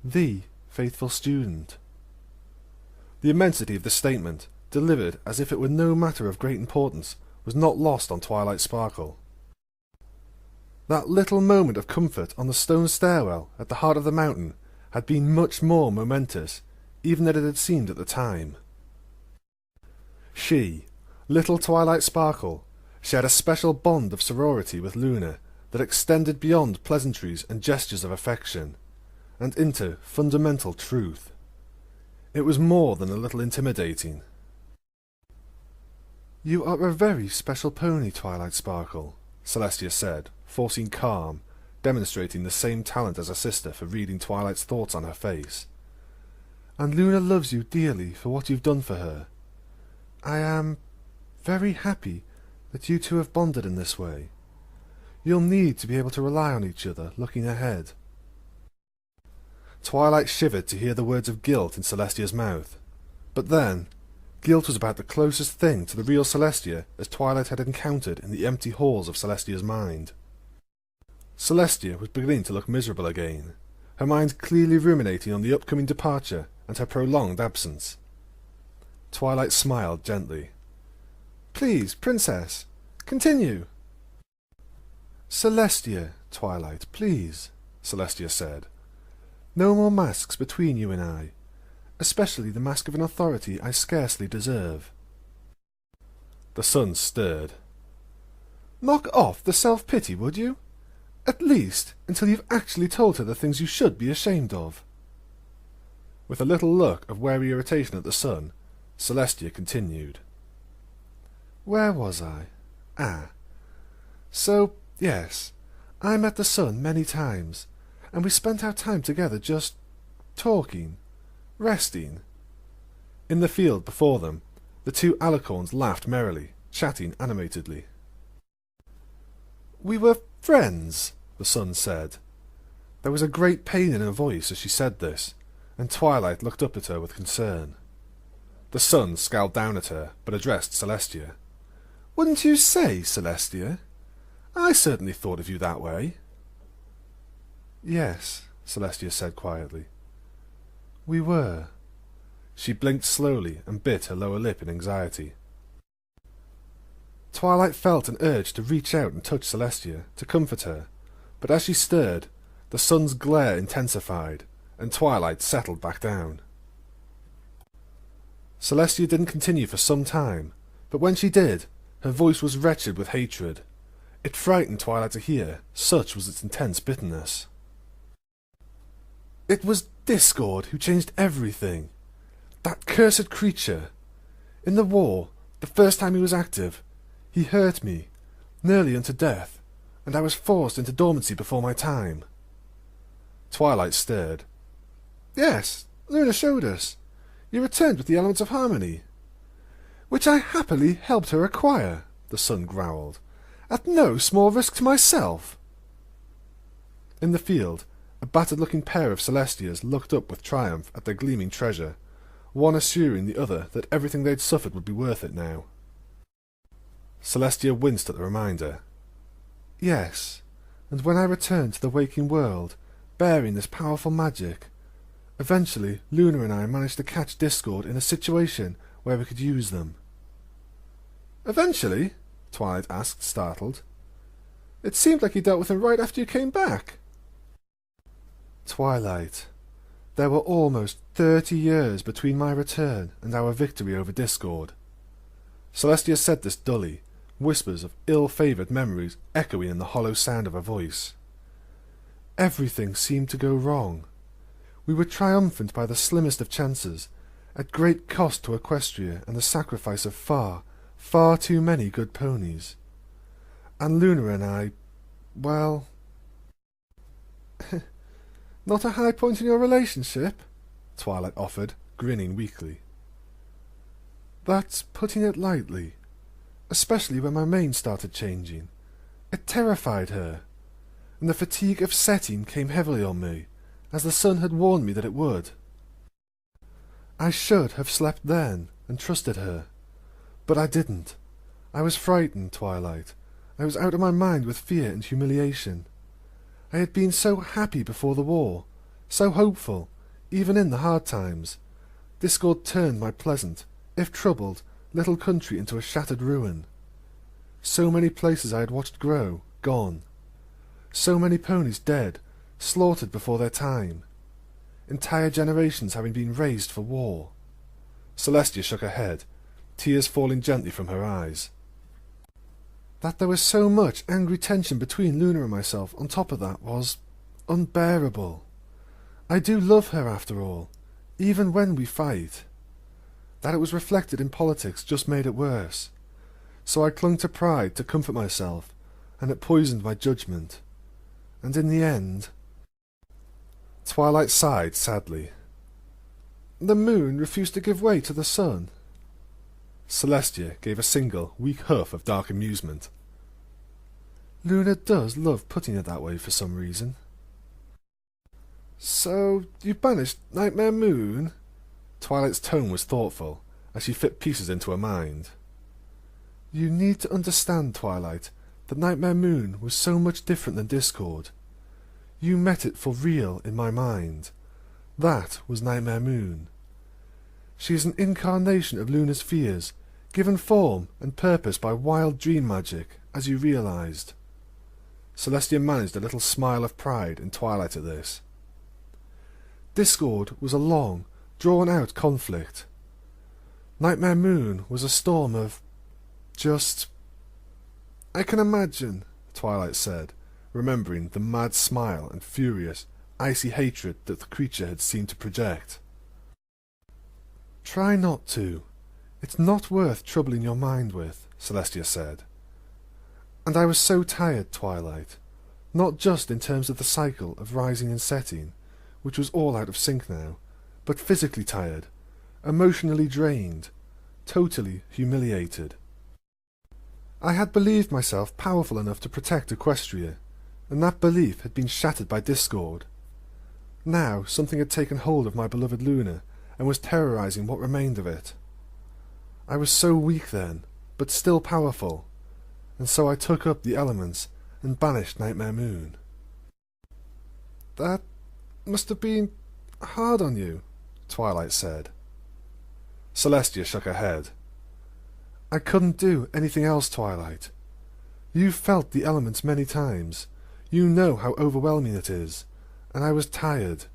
the faithful student. The immensity of the statement, delivered as if it were no matter of great importance, was not lost on Twilight Sparkle. That little moment of comfort on the stone stairwell at the heart of the mountain had been much more momentous even than it had seemed at the time. She, little Twilight Sparkle, shared a special bond of sorority with Luna that extended beyond pleasantries and gestures of affection, and into fundamental truth. It was more than a little intimidating. You are a very special pony, Twilight Sparkle, Celestia said, forcing calm, demonstrating the same talent as her sister for reading Twilight's thoughts on her face. And Luna loves you dearly for what you've done for her. I am very happy that you two have bonded in this way. You'll need to be able to rely on each other looking ahead. Twilight shivered to hear the words of guilt in Celestia's mouth. But then, guilt was about the closest thing to the real Celestia as Twilight had encountered in the empty halls of Celestia's mind. Celestia was beginning to look miserable again, her mind clearly ruminating on the upcoming departure and her prolonged absence. Twilight smiled gently. Please, Princess, continue. Celestia, Twilight, please, Celestia said. No more masks between you and I, especially the mask of an authority I scarcely deserve. The sun stirred. Knock off the self-pity, would you? At least until you've actually told her the things you should be ashamed of. With a little look of wary irritation at the sun, Celestia continued. Where was I? So, yes, I met the sun many times, and we spent our time together just talking, resting. In the field before them, the two alicorns laughed merrily, chatting animatedly. We were friends, the sun said. There was a great pain in her voice as she said this, and Twilight looked up at her with concern. The sun scowled down at her, but addressed Celestia. Wouldn't you say, Celestia? I certainly thought of you that way. Yes, Celestia said quietly. We were. She blinked slowly and bit her lower lip in anxiety. Twilight felt an urge to reach out and touch Celestia, to comfort her, but as she stirred, the sun's glare intensified, and Twilight settled back down. Celestia didn't continue for some time, but when she did, her voice was wretched with hatred. It frightened Twilight to hear, such was its intense bitterness. It was Discord who changed everything. That cursed creature. In the war, the first time he was active, he hurt me, nearly unto death, and I was forced into dormancy before my time. Twilight stirred. Yes, Luna showed us. You returned with the elements of harmony. Which I happily helped her acquire, the sun growled, at no small risk to myself. In the field, a battered-looking pair of Celestias looked up with triumph at their gleaming treasure, one assuring the other that everything they'd suffered would be worth it now. Celestia winced at the reminder. Yes, and when I returned to the waking world, bearing this powerful magic, eventually Luna and I managed to catch Discord in a situation where we could use them." "Eventually?" Twilight asked, startled. "It seemed like you dealt with him right after you came back." "Twilight, there were almost 30 years between my return and our victory over Discord." Celestia said this dully, whispers of ill-favoured memories echoing in the hollow sound of her voice. "Everything seemed to go wrong. We were triumphant by the slimmest of chances, at great cost to Equestria and the sacrifice of far, far too many good ponies. And Luna and I, well..." "Not a high point in your relationship?" Twilight offered, grinning weakly. "That's putting it lightly, especially when my mane started changing. It terrified her, and the fatigue of setting came heavily on me, as the sun had warned me that it would. I should have slept then and trusted her, but I didn't. I was frightened, Twilight. I was out of my mind with fear and humiliation. I had been so happy before the war, so hopeful, even in the hard times. Discord turned my pleasant, if troubled, little country into a shattered ruin. So many places I had watched grow, gone. So many ponies dead, slaughtered before their time. Entire generations having been raised for war." Celestia shook her head, tears falling gently from her eyes. "That there was so much angry tension between Luna and myself on top of that was unbearable. I do love her after all, even when we fight. That it was reflected in politics just made it worse. So I clung to pride to comfort myself, and it poisoned my judgment. And in the end..." Twilight sighed sadly. "The moon refused to give way to the sun." Celestia gave a single, weak huff of dark amusement. "Luna does love putting it that way for some reason." "So you banished Nightmare Moon?" Twilight's tone was thoughtful, as she fit pieces into her mind. "You need to understand, Twilight, that Nightmare Moon was so much different than Discord. You met it for real in my mind. That was Nightmare Moon. She is an incarnation of Luna's fears, given form and purpose by wild dream magic, as you realized." Celestia managed a little smile of pride in Twilight at this. "Discord was a long, drawn-out conflict. Nightmare Moon was a storm of... just... I can imagine," Twilight said, remembering the mad smile and furious, icy hatred that the creature had seemed to project. "Try not to. It's not worth troubling your mind with," Celestia said. "And I was so tired, Twilight, not just in terms of the cycle of rising and setting, which was all out of sync now, but physically tired, emotionally drained, totally humiliated. I had believed myself powerful enough to protect Equestria, and that belief had been shattered by Discord. Now something had taken hold of my beloved Luna, and was terrorizing what remained of it. I was so weak then, but still powerful, and so I took up the elements and banished Nightmare Moon." "That must have been hard on you," Twilight said. Celestia shook her head. "I couldn't do anything else, Twilight. You've felt the elements many times. You know how overwhelming it is, and I was tired,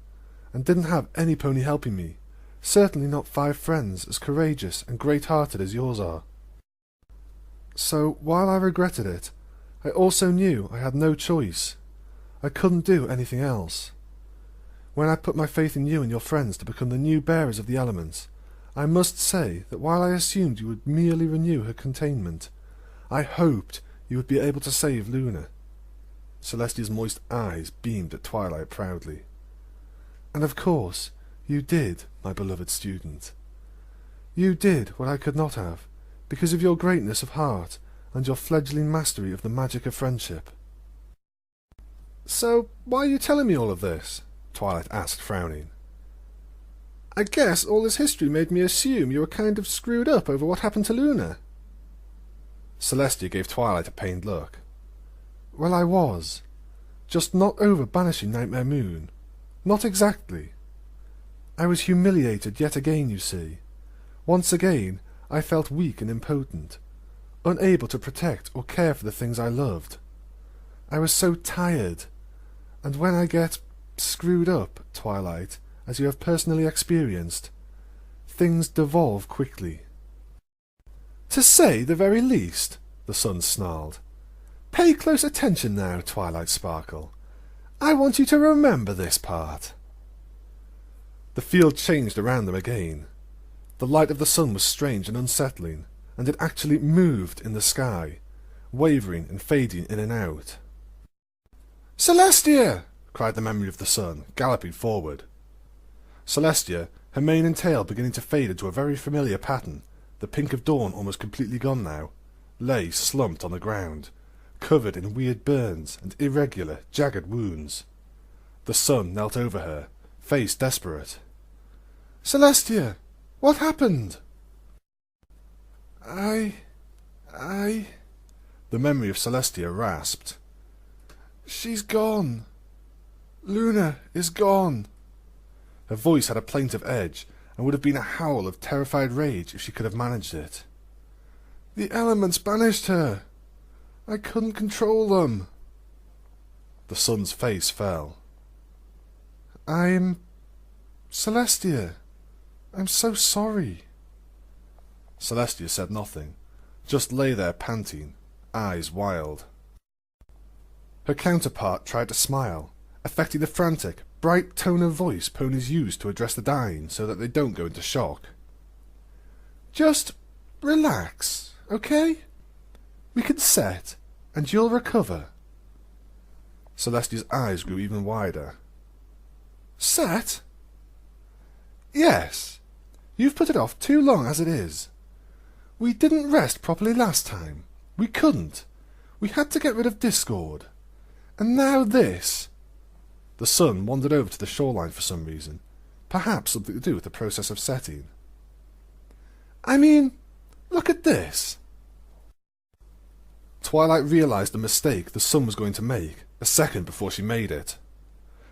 and didn't have any pony helping me, certainly not 5 friends as courageous and great-hearted as yours are. So, while I regretted it, I also knew I had no choice. I couldn't do anything else. When I put my faith in you and your friends to become the new bearers of the elements, I must say that while I assumed you would merely renew her containment, I hoped you would be able to save Luna." Celestia's moist eyes beamed at Twilight proudly. "And of course, you did, my beloved student. You did what I could not have, because of your greatness of heart and your fledgling mastery of the magic of friendship." "So why are you telling me all of this?" Twilight asked, frowning. "I guess all this history made me assume you were kind of screwed up over what happened to Luna." Celestia gave Twilight a pained look. "Well, I was. Just not over banishing Nightmare Moon. Not exactly. I was humiliated yet again, you see. Once again, I felt weak and impotent, unable to protect or care for the things I loved. I was so tired, and when I get screwed up, Twilight, as you have personally experienced, things devolve quickly. To say the very least, the sun snarled. Pay close attention now, Twilight Sparkle. I want you to remember this part. The field changed around them again. The light of the sun was strange and unsettling, and it actually moved in the sky, wavering and fading in and out. Celestia! Cried the memory of the sun, galloping forward. Celestia, her mane and tail beginning to fade into a very familiar pattern, the pink of dawn almost completely gone now, lay slumped on the ground, covered in weird burns and irregular, jagged wounds. The sun knelt over her, face desperate. Celestia! What happened? The memory of Celestia rasped. She's gone. Luna is gone. Her voice had a plaintive edge, and would have been a howl of terrified rage if she could have managed it. The elements banished her. I couldn't control them. The sun's face fell. Celestia. I'm so sorry. Celestia said nothing, just lay there panting, eyes wild. Her counterpart tried to smile, affecting the frantic, bright tone of voice ponies use to address the dying so that they don't go into shock. Just relax, okay? We can set, and you'll recover. Celestia's eyes grew even wider. Set? Yes. You've put it off too long as it is. We didn't rest properly last time. We couldn't. We had to get rid of discord. And now this. The sun wandered over to the shoreline for some reason. Perhaps something to do with the process of setting. I mean, look at this. Twilight realised the mistake the sun was going to make a second before she made it.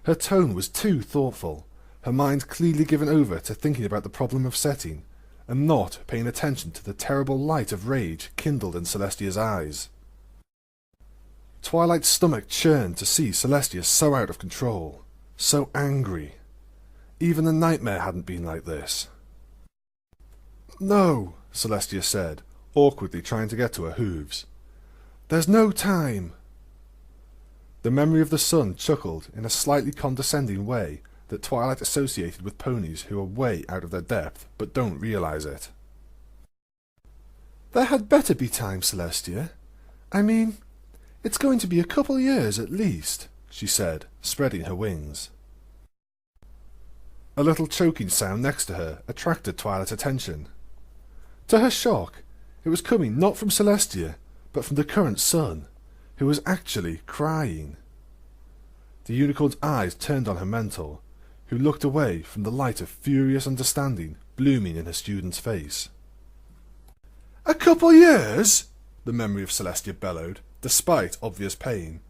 Her tone was too thoughtful, her mind clearly given over to thinking about the problem of setting, and not paying attention to the terrible light of rage kindled in Celestia's eyes. Twilight's stomach churned to see Celestia so out of control, so angry. Even the nightmare hadn't been like this. No, Celestia said, awkwardly trying to get to her hooves. There's no time. The memory of the sun chuckled in a slightly condescending way that Twilight associated with ponies who are way out of their depth but don't realise it. There had better be time, Celestia. I mean, it's going to be a couple years at least, she said, spreading her wings. A little choking sound next to her attracted Twilight's attention. To her shock, it was coming not from Celestia, but from the current sun, who was actually crying. The unicorn's eyes turned on her mentor, who looked away from the light of furious understanding blooming in her student's face. A couple years? The memory of Celestia bellowed, despite obvious pain.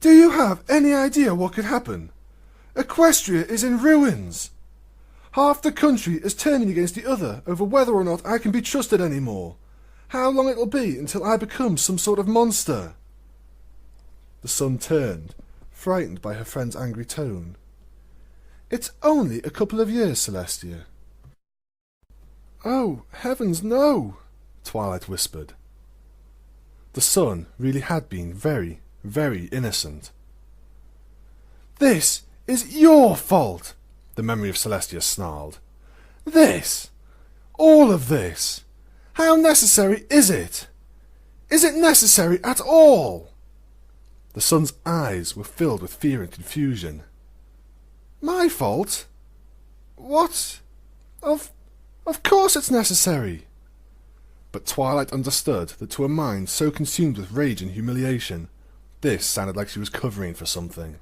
Do you have any idea what could happen? Equestria is in ruins. Half the country is turning against the other over whether or not I can be trusted anymore. How long it'll be until I become some sort of monster? The sun turned, frightened by her friend's angry tone. It's only a couple of years, Celestia. Oh, heavens, no, Twilight whispered. The sun really had been very, very innocent. This is your fault, the memory of Celestia snarled. This! All of this! How necessary is it? Is it necessary at all? The sun's eyes were filled with fear and confusion. My fault? What? Of course it's necessary. But Twilight understood that to a mind so consumed with rage and humiliation, this sounded like she was covering for something.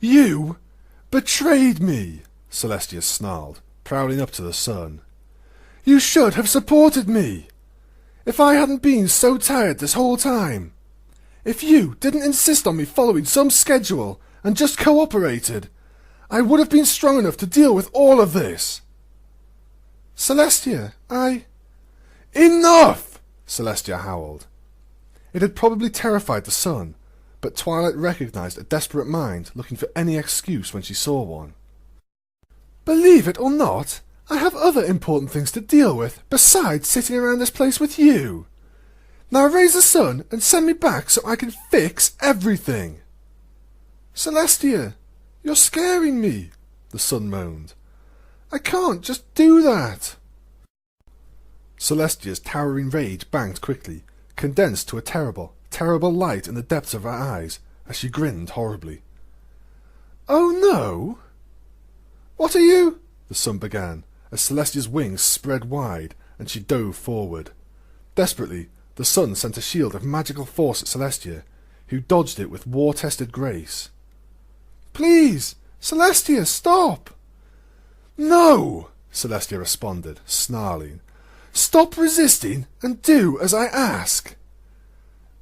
You betrayed me, Celestia snarled, prowling up to the sun. You should have supported me. If I hadn't been so tired this whole time. If you didn't insist on me following some schedule and just cooperated, I would have been strong enough to deal with all of this. Celestia, Enough! Celestia howled. It had probably terrified the sun, but Twilight recognized a desperate mind looking for any excuse when she saw one. Believe it or not, I have other important things to deal with besides sitting around this place with you. Now raise the sun and send me back so I can fix everything. Celestia, you're scaring me, the sun moaned. I can't just do that. Celestia's towering rage banked quickly, condensed to a terrible, terrible light in the depths of her eyes as she grinned horribly. Oh no! What are you? The sun began, as Celestia's wings spread wide and she dove forward. Desperately, the sun sent a shield of magical force at Celestia, who dodged it with war-tested grace. Please, Celestia, stop! No, Celestia responded, snarling. Stop resisting and do as I ask.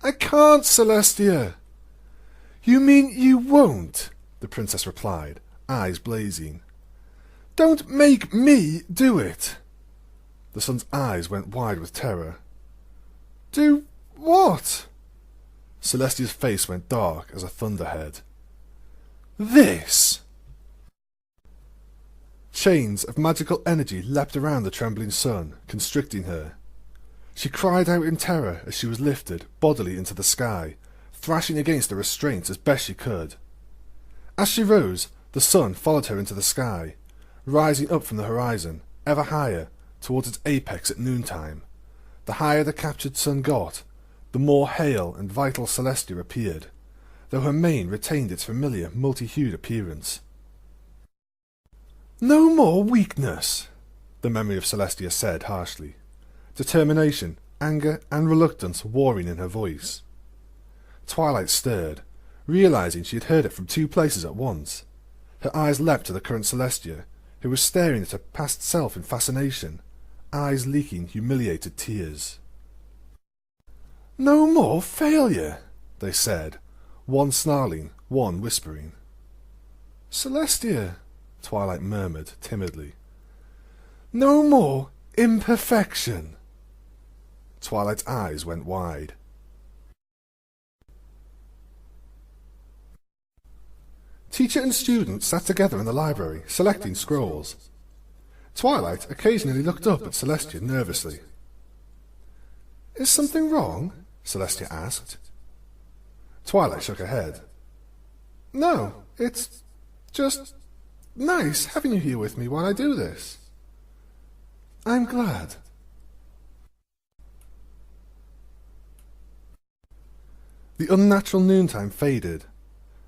I can't, Celestia. You mean you won't? The princess replied, eyes blazing. Don't make me do it. The sun's eyes went wide with terror. Do what? Celestia's face went dark as a thunderhead. This! Chains of magical energy leapt around the trembling sun, constricting her. She cried out in terror as she was lifted bodily into the sky, thrashing against the restraints as best she could. As she rose, the sun followed her into the sky, rising up from the horizon, ever higher, towards its apex at noontime. The higher the captured sun got, the more hale and vital Celestia appeared, though her mane retained its familiar multi-hued appearance. No more weakness, the memory of Celestia said harshly, determination, anger, and reluctance warring in her voice. Twilight stirred, realizing she had heard it from two places at once. Her eyes leapt to the current Celestia, who was staring at her past self in fascination, eyes leaking humiliated tears. No more failure, they said, one snarling, one whispering. Celestia, Twilight murmured timidly. No more imperfection. Twilight's eyes went wide. Teacher and student sat together in the library, selecting scrolls. Twilight occasionally looked up at Celestia nervously. Is something wrong? Celestia asked. Twilight shook her head. No, it's just nice having you here with me while I do this. I'm glad. The unnatural noontime faded.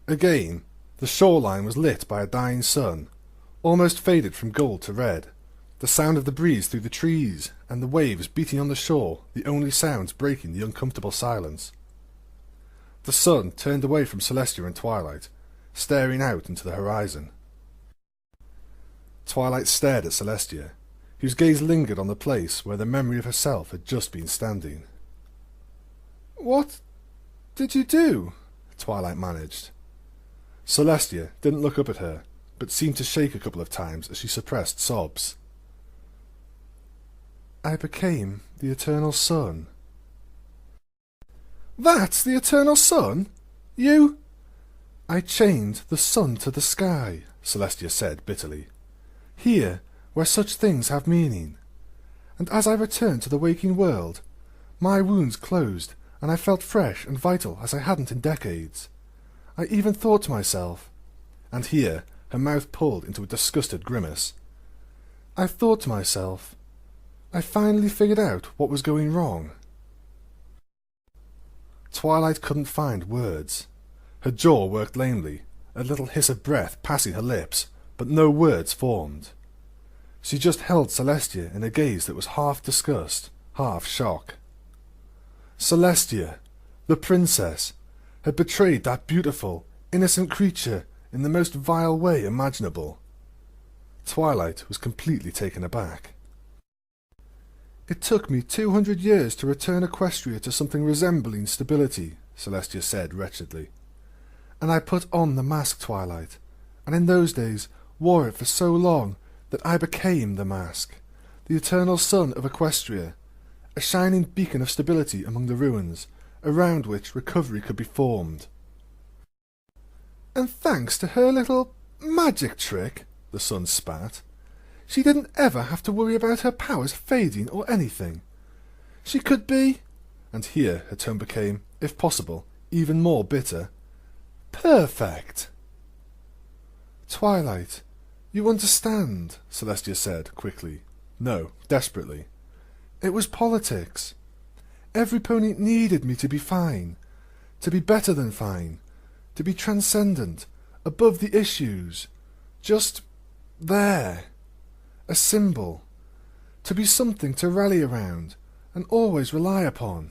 Again, the shoreline was lit by a dying sun, almost faded from gold to red. The sound of the breeze through the trees, and the waves beating on the shore, the only sounds breaking the uncomfortable silence. The sun turned away from Celestia and Twilight, staring out into the horizon. Twilight stared at Celestia, whose gaze lingered on the place where the memory of herself had just been standing. What did you do? Twilight managed. Celestia didn't look up at her, but seemed to shake a couple of times as she suppressed sobs. I became the Eternal Sun. That's the Eternal Sun? You? I chained the sun to the sky, Celestia said bitterly. Here, where such things have meaning. And as I returned to the waking world, my wounds closed, and I felt fresh and vital as I hadn't in decades. I even thought to myself, and here her mouth pulled into a disgusted grimace, I thought to myself, I finally figured out what was going wrong. Twilight couldn't find words. Her jaw worked lamely, a little hiss of breath passing her lips, but no words formed. She just held Celestia in a gaze that was half disgust, half shock. Celestia, the princess, had betrayed that beautiful, innocent creature in the most vile way imaginable. Twilight was completely taken aback. It took me 200 years to return Equestria to something resembling stability, Celestia said wretchedly. And I put on the mask, Twilight, and in those days wore it for so long that I became the mask, the eternal sun of Equestria, a shining beacon of stability among the ruins, around which recovery could be formed. And thanks to her little magic trick, the sun spat, she didn't ever have to worry about her powers fading or anything. She could be, and here her tone became, if possible, even more bitter, perfect. Twilight, you understand, Celestia said quickly. No, desperately. It was politics. Everypony needed me to be fine, to be better than fine, to be transcendent, above the issues, just there, a symbol, to be something to rally around and always rely upon.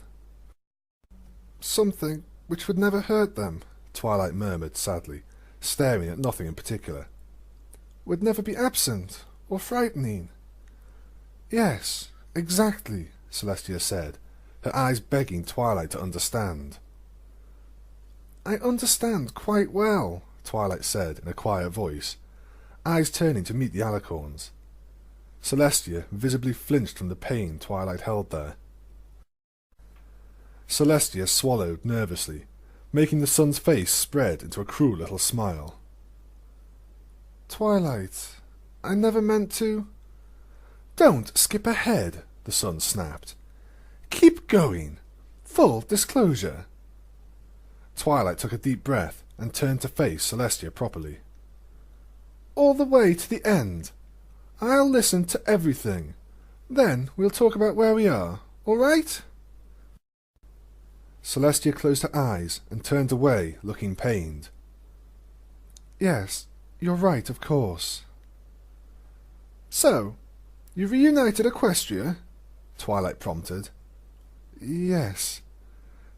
Something which would never hurt them, Twilight murmured sadly, staring at nothing in particular. Would never be absent or frightening. Yes, exactly, Celestia said, her eyes begging Twilight to understand. I understand quite well, Twilight said in a quiet voice, eyes turning to meet the alicorns. Celestia visibly flinched from the pain Twilight held there. Celestia swallowed nervously, making the sun's face spread into a cruel little smile. Twilight, I never meant to... Don't skip ahead, the sun snapped. Keep going. Full disclosure. Twilight took a deep breath and turned to face Celestia properly. All the way to the end. I'll listen to everything. Then we'll talk about where we are, all right? Celestia closed her eyes and turned away, looking pained. Yes, you're right, of course. So, you reunited Equestria? Twilight prompted. Yes,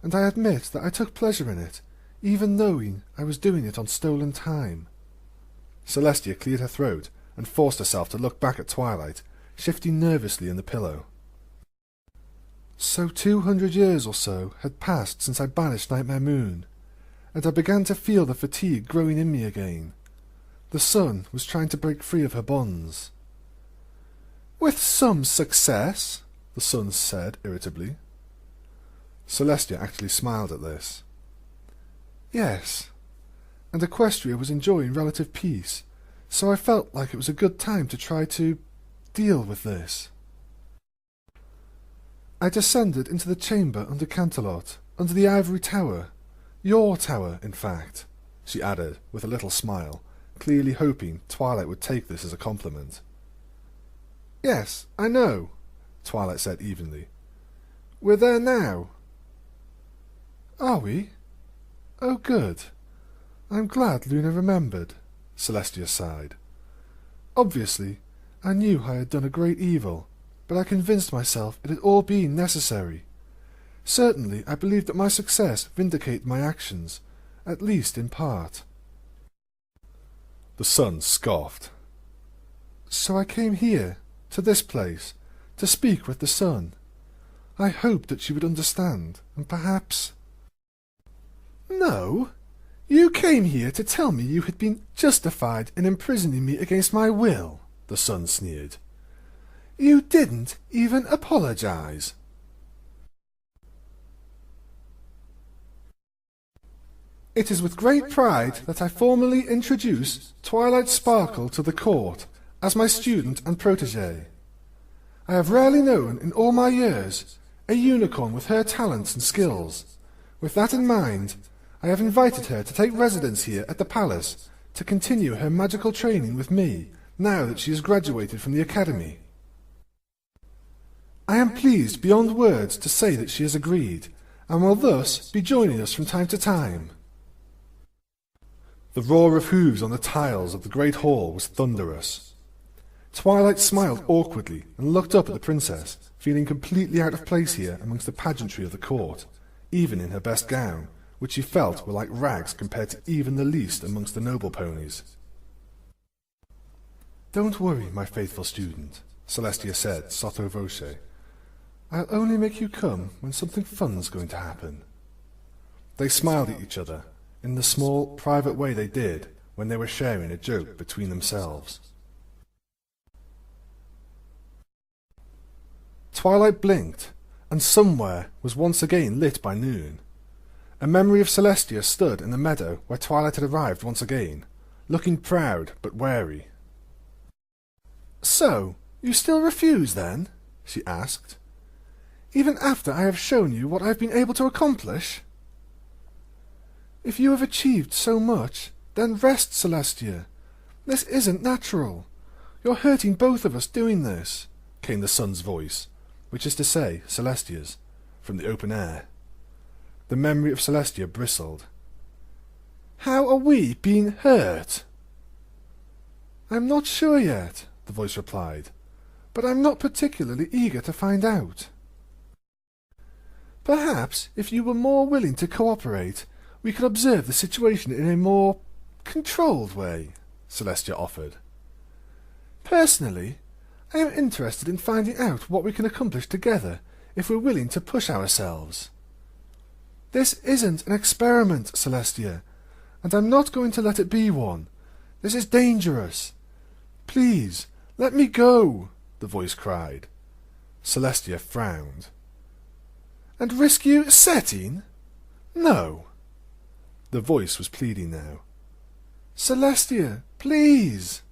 and I admit that I took pleasure in it, even knowing I was doing it on stolen time. Celestia cleared her throat and forced herself to look back at Twilight, shifting nervously in the pillow. So 200 years or so had passed since I banished Nightmare Moon, and I began to feel the fatigue growing in me again. The sun was trying to break free of her bonds. With some success, the sun said irritably. Celestia actually smiled at this. Yes, and Equestria was enjoying relative peace, so I felt like it was a good time to try to deal with this. I descended into the chamber under Canterlot, under the ivory tower. Your tower, in fact, she added, with a little smile, clearly hoping Twilight would take this as a compliment. Yes, I know, Twilight said evenly. We're there now. Are we? Oh, good. I'm glad Luna remembered, Celestia sighed. Obviously, I knew I had done a great evil, but I convinced myself it had all been necessary. Certainly, I believe that my success vindicated my actions, at least in part. The sun scoffed. So I came here, to this place, to speak with the sun. I hoped that she would understand, and perhaps... No, you came here to tell me you had been justified in imprisoning me against my will, the sun sneered. You didn't even apologize. It is with great pride that I formally introduce Twilight Sparkle to the court as my student and protégé. I have rarely known in all my years a unicorn with her talents and skills. With that in mind, I have invited her to take residence here at the palace to continue her magical training with me now that she has graduated from the academy. I am pleased beyond words to say that she has agreed, and will thus be joining us from time to time. The roar of hooves on the tiles of the great hall was thunderous. Twilight smiled awkwardly and looked up at the princess, feeling completely out of place here amongst the pageantry of the court, even in her best gown, which she felt were like rags compared to even the least amongst the noble ponies. Don't worry, my faithful student, Celestia said, sotto voce. I'll only make you come when something fun's going to happen. They smiled at each other, in the small, private way they did when they were sharing a joke between themselves. Twilight blinked, and somewhere was once again lit by noon. A memory of Celestia stood in the meadow where Twilight had arrived once again, looking proud but wary. "So, you still refuse, then?" she asked. "Even after I have shown you what I have been able to accomplish?" "If you have achieved so much, then rest, Celestia. This isn't natural. You're hurting both of us doing this," came the sun's voice, which is to say, Celestia's, from the open air. The memory of Celestia bristled. "How are we being hurt?" "I'm not sure yet," the voice replied, "but I'm not particularly eager to find out." "Perhaps if you were more willing to cooperate, we could observe the situation in a more controlled way," Celestia offered. "Personally, I am interested in finding out what we can accomplish together if we're willing to push ourselves. This isn't an experiment, Celestia, and I'm not going to let it be one. This is dangerous. Please, let me go," the voice cried. Celestia frowned. "And risk you setting? No." The voice was pleading now. "Celestia, please."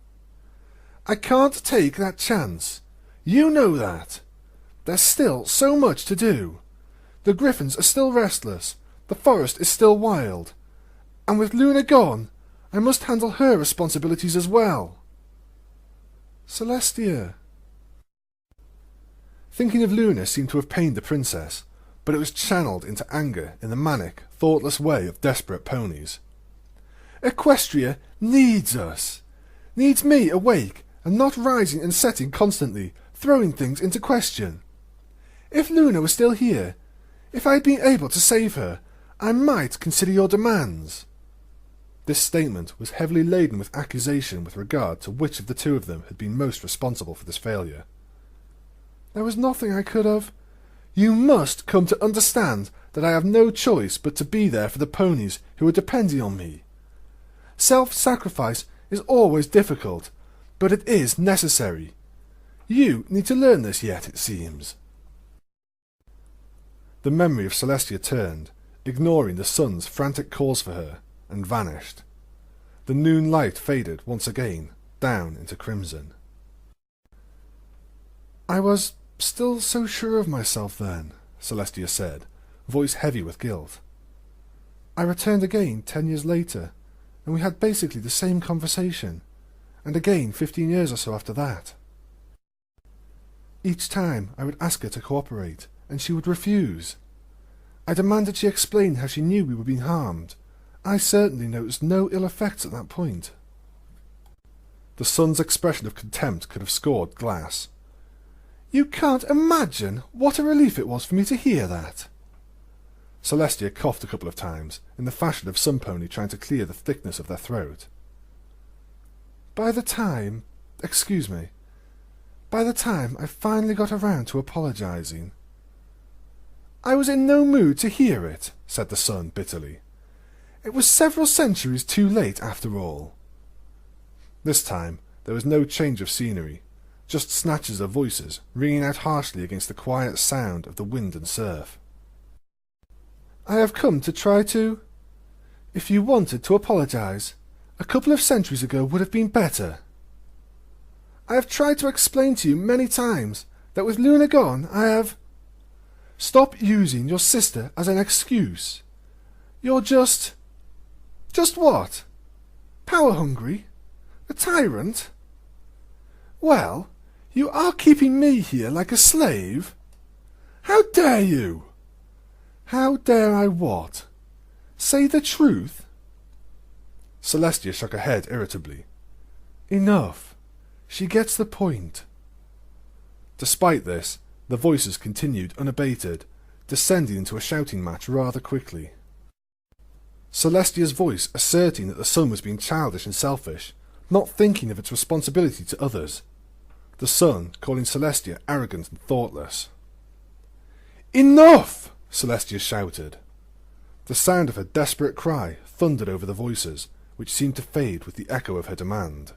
"I can't take that chance. You know that. There's still so much to do. The griffins are still restless, the forest is still wild, and with Luna gone, I must handle her responsibilities as well." "Celestia." Thinking of Luna seemed to have pained the princess, but it was channeled into anger in the manic, thoughtless way of desperate ponies. "Equestria needs us. Needs me awake and not rising and setting constantly, throwing things into question. If Luna was still here, if I had been able to save her, I might consider your demands." This statement was heavily laden with accusation with regard to which of the two of them had been most responsible for this failure. "There was nothing I could have—" "You must come to understand that I have no choice but to be there for the ponies who are depending on me. Self-sacrifice is always difficult, but it is necessary. You need to learn this yet, it seems." The memory of Celestia turned, ignoring the sun's frantic calls for her, and vanished. The noon light faded once again, down into crimson. "I was still so sure of myself then," Celestia said, voice heavy with guilt. "I returned again 10 years later, and we had basically the same conversation, and again 15 years or so after that. Each time I would ask her to cooperate, and she would refuse. I demanded she explain how she knew we were being harmed. I certainly noticed no ill effects at that point." The sun's expression of contempt could have scored glass. "You can't imagine what a relief it was for me to hear that." Celestia coughed a couple of times, in the fashion of some pony trying to clear the thickness of their throat. By the time I finally got around to apologizing—" "I was in no mood to hear it," said the sun bitterly. "It was several centuries too late, after all." This time there was no change of scenery, just snatches of voices ringing out harshly against the quiet sound of the wind and surf. "I have come to try to— If you wanted to apologize, a couple of centuries ago would have been better. I have tried to explain to you many times that with Luna gone, I have— Stop using your sister as an excuse. You're just— Just what? Power-hungry? A tyrant? Well, you are keeping me here like a slave? How dare you?" "How dare I what? Say the truth?" Celestia shook her head irritably. "Enough. She gets the point." Despite this, the voices continued unabated, descending into a shouting match rather quickly. Celestia's voice asserting that the sun was being childish and selfish, not thinking of its responsibility to others. The sun calling Celestia arrogant and thoughtless. "Enough!" Celestia shouted. The sound of her desperate cry thundered over the voices, which seemed to fade with the echo of her demand.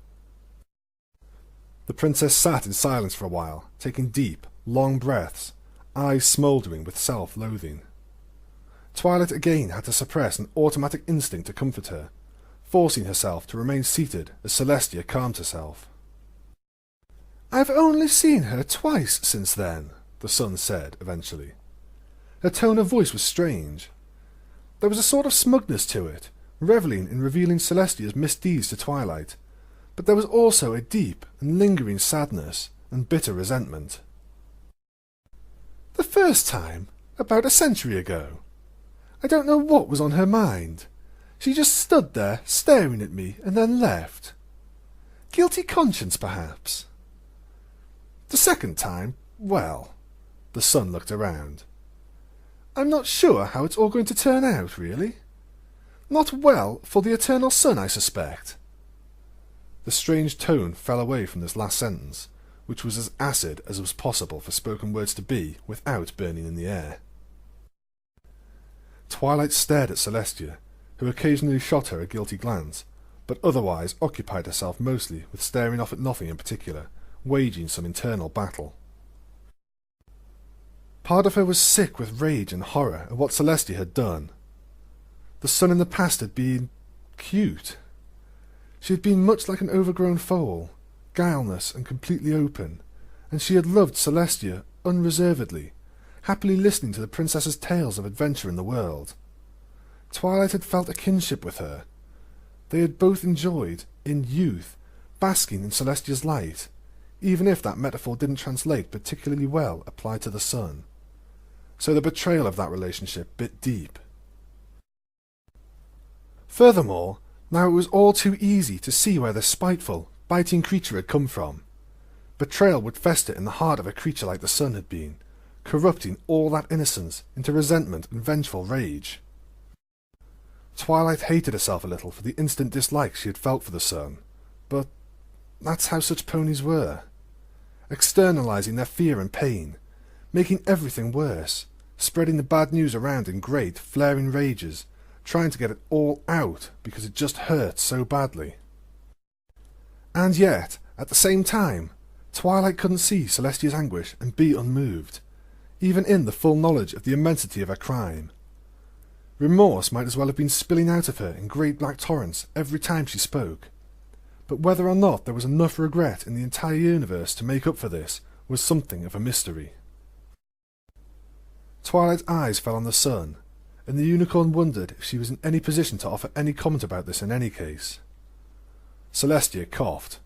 The princess sat in silence for a while, taking deep, long breaths, eyes smouldering with self-loathing. Twilight again had to suppress an automatic instinct to comfort her, forcing herself to remain seated as Celestia calmed herself. "I've only seen her twice since then," the sun said eventually. Her tone of voice was strange. There was a sort of smugness to it, revelling in revealing Celestia's misdeeds to Twilight, but there was also a deep and lingering sadness and bitter resentment. "The first time, about a century ago. I don't know what was on her mind. She just stood there, staring at me, and then left. Guilty conscience, perhaps. The second time, well," the sun looked around. "I'm not sure how it's all going to turn out, really. Not well for the eternal sun, I suspect." The strange tone fell away from this last sentence, which was as acid as it was possible for spoken words to be without burning in the air. Twilight stared at Celestia, who occasionally shot her a guilty glance, but otherwise occupied herself mostly with staring off at nothing in particular, waging some internal battle. Part of her was sick with rage and horror at what Celestia had done. The sun in the past had been cute. She had been much like an overgrown foal, guileless and completely open, and she had loved Celestia unreservedly, happily listening to the princess's tales of adventure in the world. Twilight had felt a kinship with her. They had both enjoyed, in youth, basking in Celestia's light, even if that metaphor didn't translate particularly well applied to the sun. So the betrayal of that relationship bit deep. Furthermore, now it was all too easy to see where this spiteful, biting creature had come from. Betrayal would fester in the heart of a creature like the sun had been, corrupting all that innocence into resentment and vengeful rage. Twilight hated herself a little for the instant dislike she had felt for the sun, but that's how such ponies were. Externalizing their fear and pain, making everything worse, spreading the bad news around in great, flaring rages, trying to get it all out because it just hurt so badly. And yet, at the same time, Twilight couldn't see Celestia's anguish and be unmoved, even in the full knowledge of the immensity of her crime. Remorse might as well have been spilling out of her in great black torrents every time she spoke. But whether or not there was enough regret in the entire universe to make up for this was something of a mystery. Twilight's eyes fell on the sun, and the unicorn wondered if she was in any position to offer any comment about this in any case. Celestia coughed.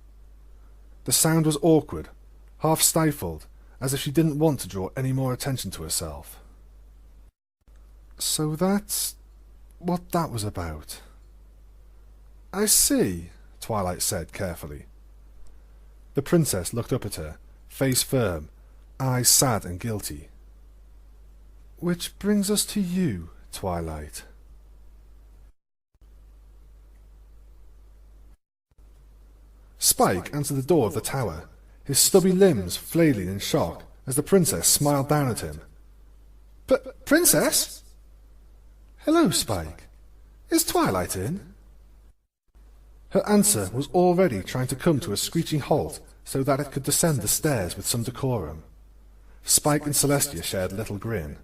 The sound was awkward, half stifled, as if she didn't want to draw any more attention to herself. "So that's what that was about." "I see," Twilight said carefully. The princess looked up at her, face firm, eyes sad and guilty. "Which brings us to you, Twilight." Spike answered the door of the tower, his stubby limbs flailing in shock as the princess smiled down at him. Princess?" "Hello, Spike. Is Twilight in?" Her answer was already trying to come to a screeching halt so that it could descend the stairs with some decorum. Spike and Celestia shared a little grin.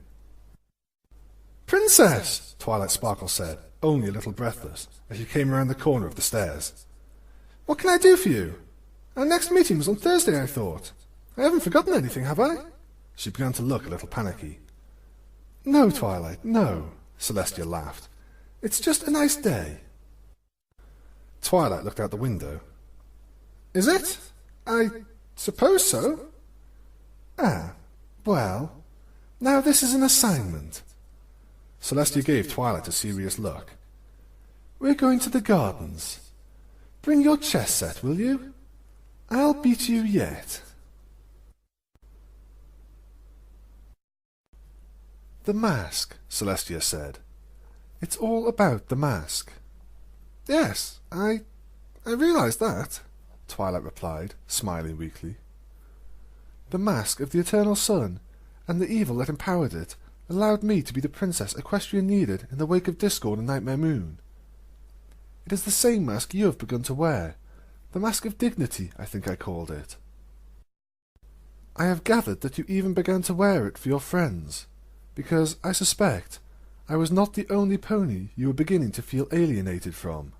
"Princess!" Twilight Sparkle said, only a little breathless, as she came around the corner of the stairs. "What can I do for you? Our next meeting was on Thursday, I thought. I haven't forgotten anything, have I?" She began to look a little panicky. "No, Twilight, no," Celestia laughed. "It's just a nice day." Twilight looked out the window. "Is it? I suppose so." "Ah, well, now this is an assignment." Celestia gave Twilight a serious look. "We're going to the gardens. Bring your chess set, will you? I'll beat you yet." "The mask," Celestia said. "It's all about the mask." "Yes, I realised that," Twilight replied, smiling weakly. "The mask of the eternal sun, and the evil that empowered it, allowed me to be the princess Equestria needed in the wake of Discord and Nightmare Moon. It is the same mask you have begun to wear, the mask of dignity, I think I called it. I have gathered that you even began to wear it for your friends, because, I suspect, I was not the only pony you were beginning to feel alienated from.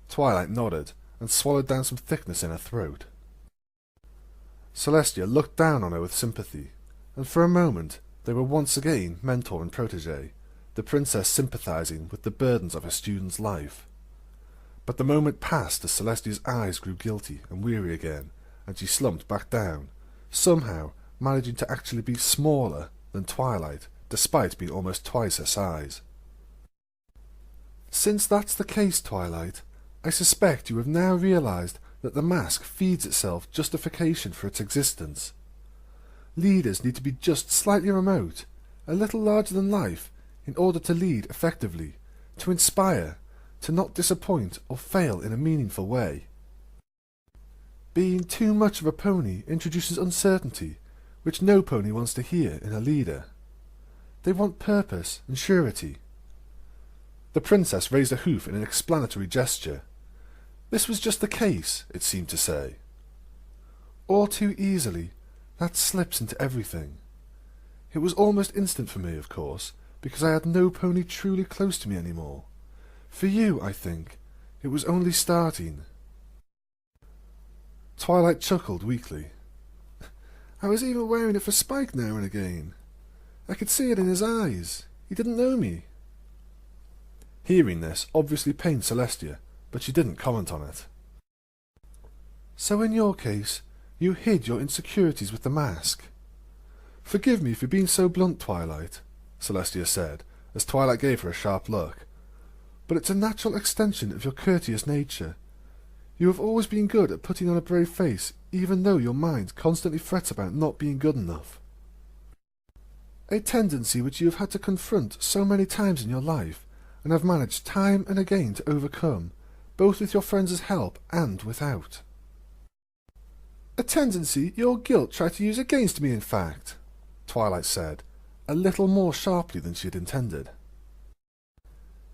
Twilight nodded and swallowed down some thickness in her throat. Celestia looked down on her with sympathy, and for a moment they were once again mentor and protege, the princess sympathizing with the burdens of her student's life. But the moment passed as Celestia's eyes grew guilty and weary again, and she slumped back down, somehow managing to actually be smaller than Twilight, despite being almost twice her size. Since that's the case, Twilight, I suspect you have now realized that the mask feeds itself justification for its existence. Leaders need to be just slightly remote, a little larger than life, in order to lead effectively, to inspire, to not disappoint or fail in a meaningful way. Being too much of a pony introduces uncertainty, which no pony wants to hear in a leader. They want purpose and surety. The princess raised a hoof in an explanatory gesture. This was just the case, it seemed to say. All too easily, that slips into everything. It was almost instant for me, of course, because I had no pony truly close to me anymore. For you, I think, it was only starting. Twilight chuckled weakly. I was even wearing it for Spike now and again. I could see it in his eyes. He didn't know me. Hearing this obviously pained Celestia, but she didn't comment on it. So in your case, you hid your insecurities with the mask. Forgive me for being so blunt, Twilight, Celestia said, as Twilight gave her a sharp look. But it's a natural extension of your courteous nature. You have always been good at putting on a brave face, even though your mind constantly frets about not being good enough. A tendency which you have had to confront so many times in your life, and have managed time and again to overcome, both with your friends' help and without. A tendency your guilt tried to use against me, in fact, Twilight said, a little more sharply than she had intended.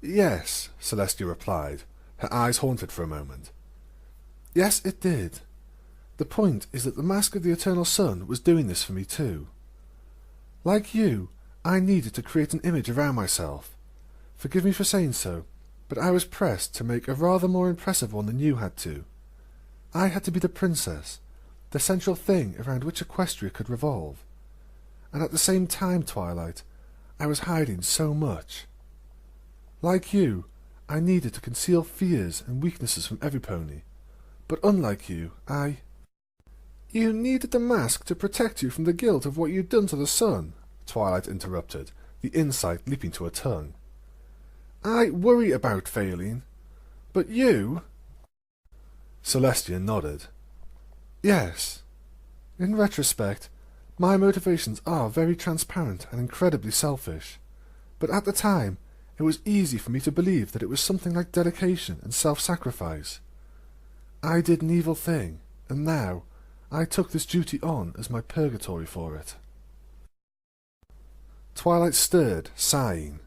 Yes, Celestia replied, her eyes haunted for a moment. Yes, it did. The point is that the Mask of the Eternal Sun was doing this for me too. Like you, I needed to create an image around myself. Forgive me for saying so, but I was pressed to make a rather more impressive one than you had to. I had to be the princess, the central thing around which Equestria could revolve. And at the same time, Twilight, I was hiding so much. Like you, I needed to conceal fears and weaknesses from everypony, but unlike you, You needed the mask to protect you from the guilt of what you'd done to the sun, Twilight interrupted, the insight leaping to her tongue. I worry about failing, but you... Celestia nodded. Yes. In retrospect, my motivations are very transparent and incredibly selfish, but at the time, it was easy for me to believe that it was something like dedication and self-sacrifice. I did an evil thing, and now I took this duty on as my purgatory for it. Twilight stirred, sighing.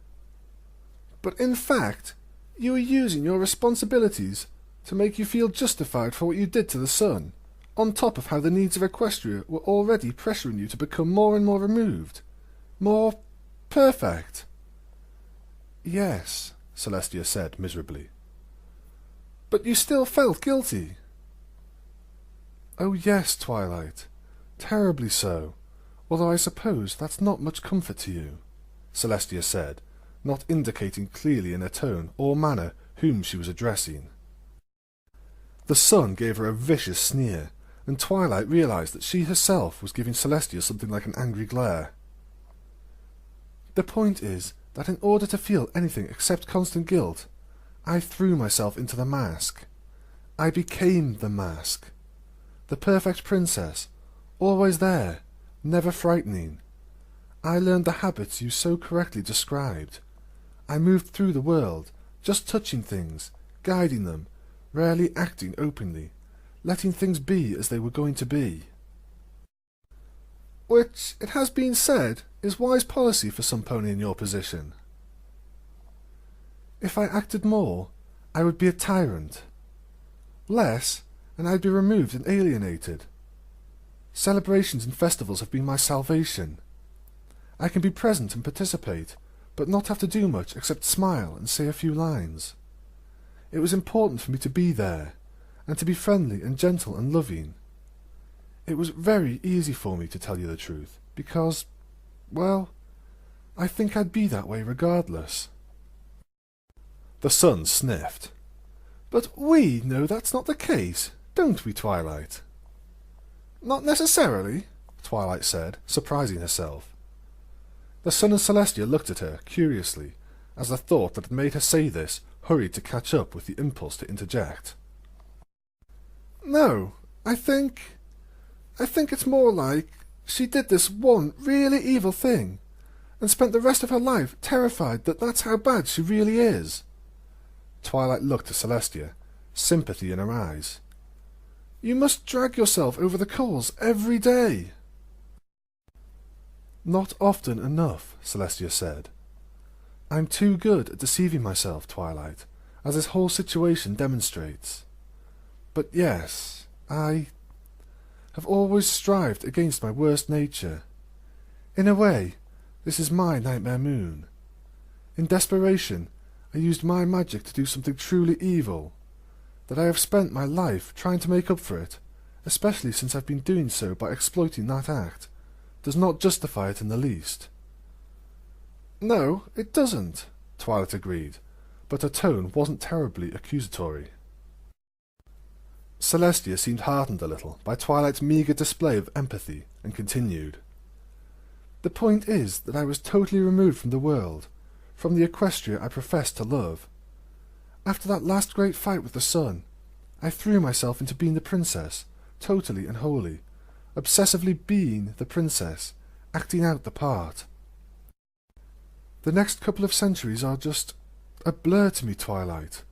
But in fact, you were using your responsibilities to make you feel justified for what you did to the sun, on top of how the needs of Equestria were already pressuring you to become more and more removed, more perfect. Yes, Celestia said miserably. But you still felt guilty. Oh yes, Twilight, terribly so, although I suppose that's not much comfort to you, Celestia said, not indicating clearly in her tone or manner whom she was addressing. The sun gave her a vicious sneer, and Twilight realized that she herself was giving Celestia something like an angry glare. The point is that in order to feel anything except constant guilt, I threw myself into the mask. I became the mask. The perfect princess, always there, never frightening. I learned the habits you so correctly described. I moved through the world, just touching things, guiding them, rarely acting openly, letting things be as they were going to be. which, it has been said, is wise policy for some pony in your position. If I acted more, I would be a tyrant. Less, and I'd be removed and alienated. Celebrations and festivals have been my salvation. I can be present and participate, but not have to do much except smile and say a few lines. It was important for me to be there, and to be friendly and gentle and loving. It was very easy for me to tell you the truth, because, well, I think I'd be that way regardless. The sun sniffed. But we know that's not the case, don't we, Twilight? Not necessarily, Twilight said, surprising herself. The sun and Celestia looked at her curiously, as the thought that had made her say this hurried to catch up with the impulse to interject. No, I think it's more like she did this one really evil thing, and spent the rest of her life terrified that that's how bad she really is. Twilight looked to Celestia, sympathy in her eyes. You must drag yourself over the coals every day. Not often enough, Celestia said. I'm too good at deceiving myself, Twilight, as this whole situation demonstrates. But yes, I have always strived against my worst nature. In a way, this is my nightmare moon. In desperation, I used my magic to do something truly evil. That I have spent my life trying to make up for it, especially since I've been doing so by exploiting that act, does not justify it in the least. No, it doesn't, Twilight agreed, but her tone wasn't terribly accusatory. Celestia seemed heartened a little by Twilight's meagre display of empathy, and continued. The point is that I was totally removed from the world, from the Equestria I professed to love. After that last great fight with the sun, I threw myself into being the princess, totally and wholly, obsessively being the princess, acting out the part. The next couple of centuries are just a blur to me, Twilight.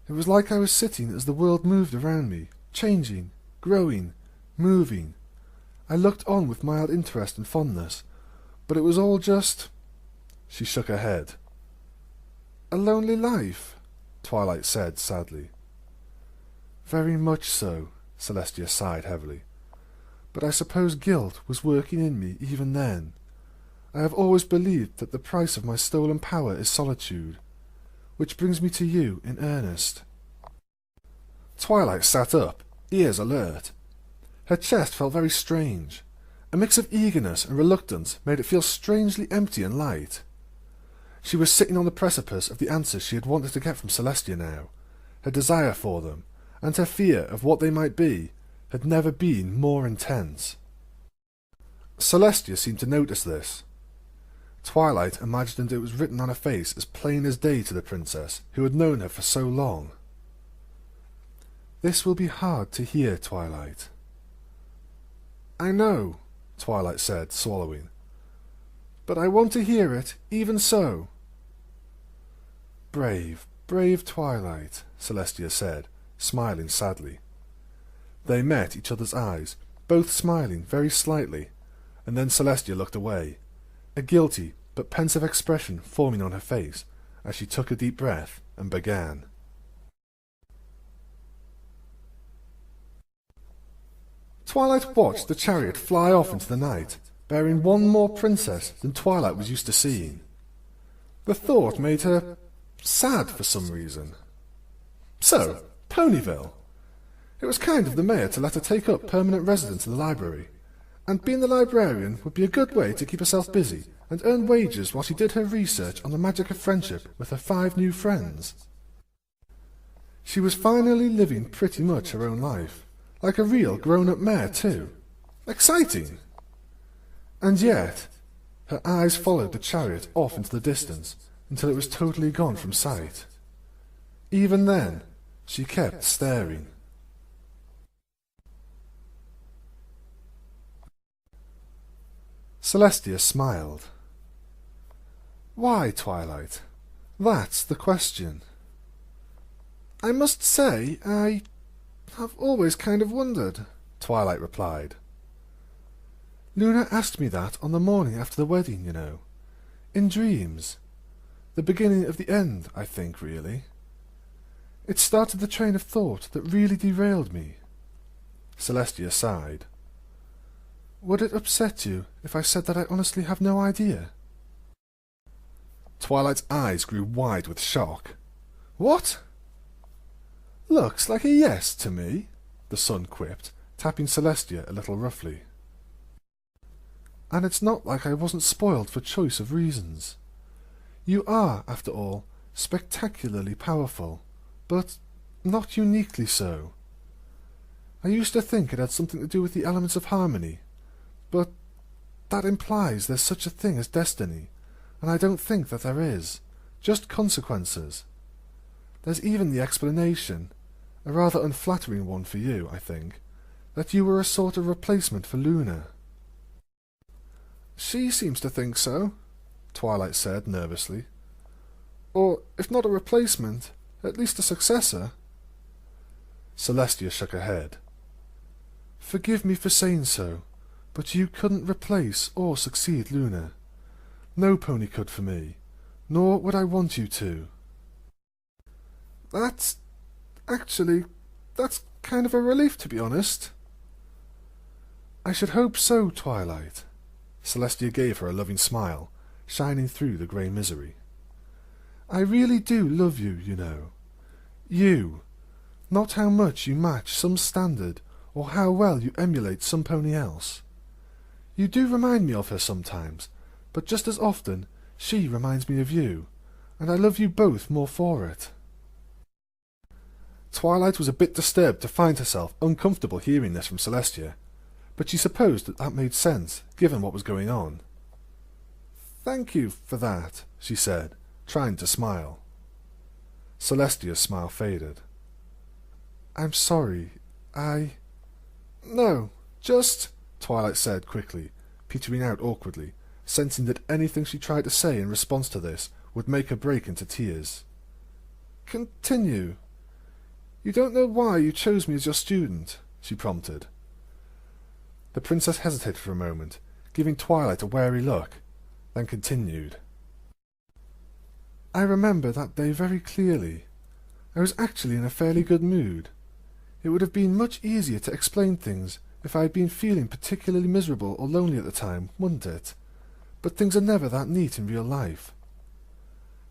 It was like I was sitting as the world moved around me, changing, growing, moving. I looked on with mild interest and fondness, but it was all just... She shook her head. A lonely life, Twilight said sadly. Very much so, Celestia sighed heavily. But I suppose guilt was working in me even then. I have always believed that the price of my stolen power is solitude, which brings me to you in earnest. Twilight sat up, ears alert. Her chest felt very strange. A mix of eagerness and reluctance made it feel strangely empty and light. She was sitting on the precipice of the answers she had wanted to get from Celestia now. Her desire for them, and her fear of what they might be, had never been more intense. Celestia seemed to notice this. Twilight imagined it was written on her face as plain as day to the princess, who had known her for so long. This will be hard to hear, Twilight. I know, Twilight said, swallowing. But I want to hear it, even so. Brave, brave Twilight, Celestia said, smiling sadly. They met each other's eyes, both smiling very slightly, and then Celestia looked away, a guilty but pensive expression forming on her face as she took a deep breath and began. Twilight watched the chariot fly off into the night, bearing one more princess than Twilight was used to seeing. The thought made her sad for some reason. So, Ponyville. It was kind of the mayor to let her take up permanent residence in the library, and being the librarian would be a good way to keep herself busy and earn wages while she did her research on the magic of friendship with her 5 new friends. She was finally living pretty much her own life, like a real grown-up mare too. Exciting! And yet, her eyes followed the chariot off into the distance until it was totally gone from sight. Even then, she kept staring. Celestia smiled. Why, Twilight? That's the question. I must say, I have always kind of wondered, Twilight replied. Luna asked me that on the morning after the wedding, you know. In dreams. The beginning of the end, I think, really. It started the train of thought that really derailed me. Celestia sighed. Would it upset you if I said that I honestly have no idea? Twilight's eyes grew wide with shock. What? Looks like a yes to me, the sun quipped, tapping Celestia a little roughly. And it's not like I wasn't spoiled for choice of reasons. You are, after all, spectacularly powerful, but not uniquely so. I used to think it had something to do with the elements of harmony, but that implies there's such a thing as destiny, and I don't think that there is, just consequences. There's even the explanation, a rather unflattering one for you, I think, that you were a sort of replacement for Luna. She seems to think so, Twilight said nervously. Or, if not a replacement, at least a successor. Celestia shook her head. Forgive me for saying so, but you couldn't replace or succeed Luna. No pony could for me, nor would I want you to. That's kind of a relief, to be honest. I should hope so, Twilight. Celestia gave her a loving smile, shining through the grey misery. I really do love you, you know. You. Not how much you match some standard, or how well you emulate some pony else. You do remind me of her sometimes, but just as often she reminds me of you, and I love you both more for it. Twilight was a bit disturbed to find herself uncomfortable hearing this from Celestia, but she supposed that made sense, given what was going on. Thank you for that, she said, trying to smile. Celestia's smile faded. I'm sorry, No, just... Twilight said quickly, petering out awkwardly, sensing that anything she tried to say in response to this would make her break into tears. Continue. You don't know why you chose me as your student, she prompted. The princess hesitated for a moment, giving Twilight a wary look, then continued. I remember that day very clearly. I was actually in a fairly good mood. It would have been much easier to explain things if I had been feeling particularly miserable or lonely at the time, wouldn't it? But things are never that neat in real life.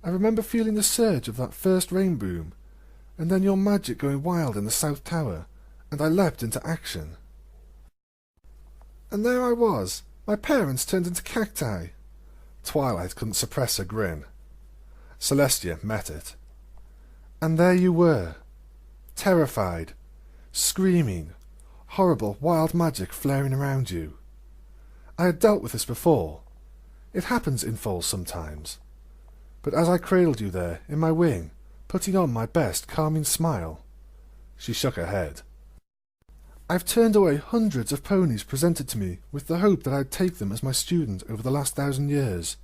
I remember feeling the surge of that first rain boom, and then your magic going wild in the South Tower, and I leapt into action. And there I was, my parents turned into cacti. Twilight couldn't suppress a grin. Celestia met it. And there you were, terrified, screaming, horrible wild magic flaring around you. I had dealt with this before. It happens in foals sometimes. But as I cradled you there, in my wing, putting on my best calming smile, she shook her head. I've turned away hundreds of ponies presented to me with the hope that I'd take them as my student over the last 1,000 years.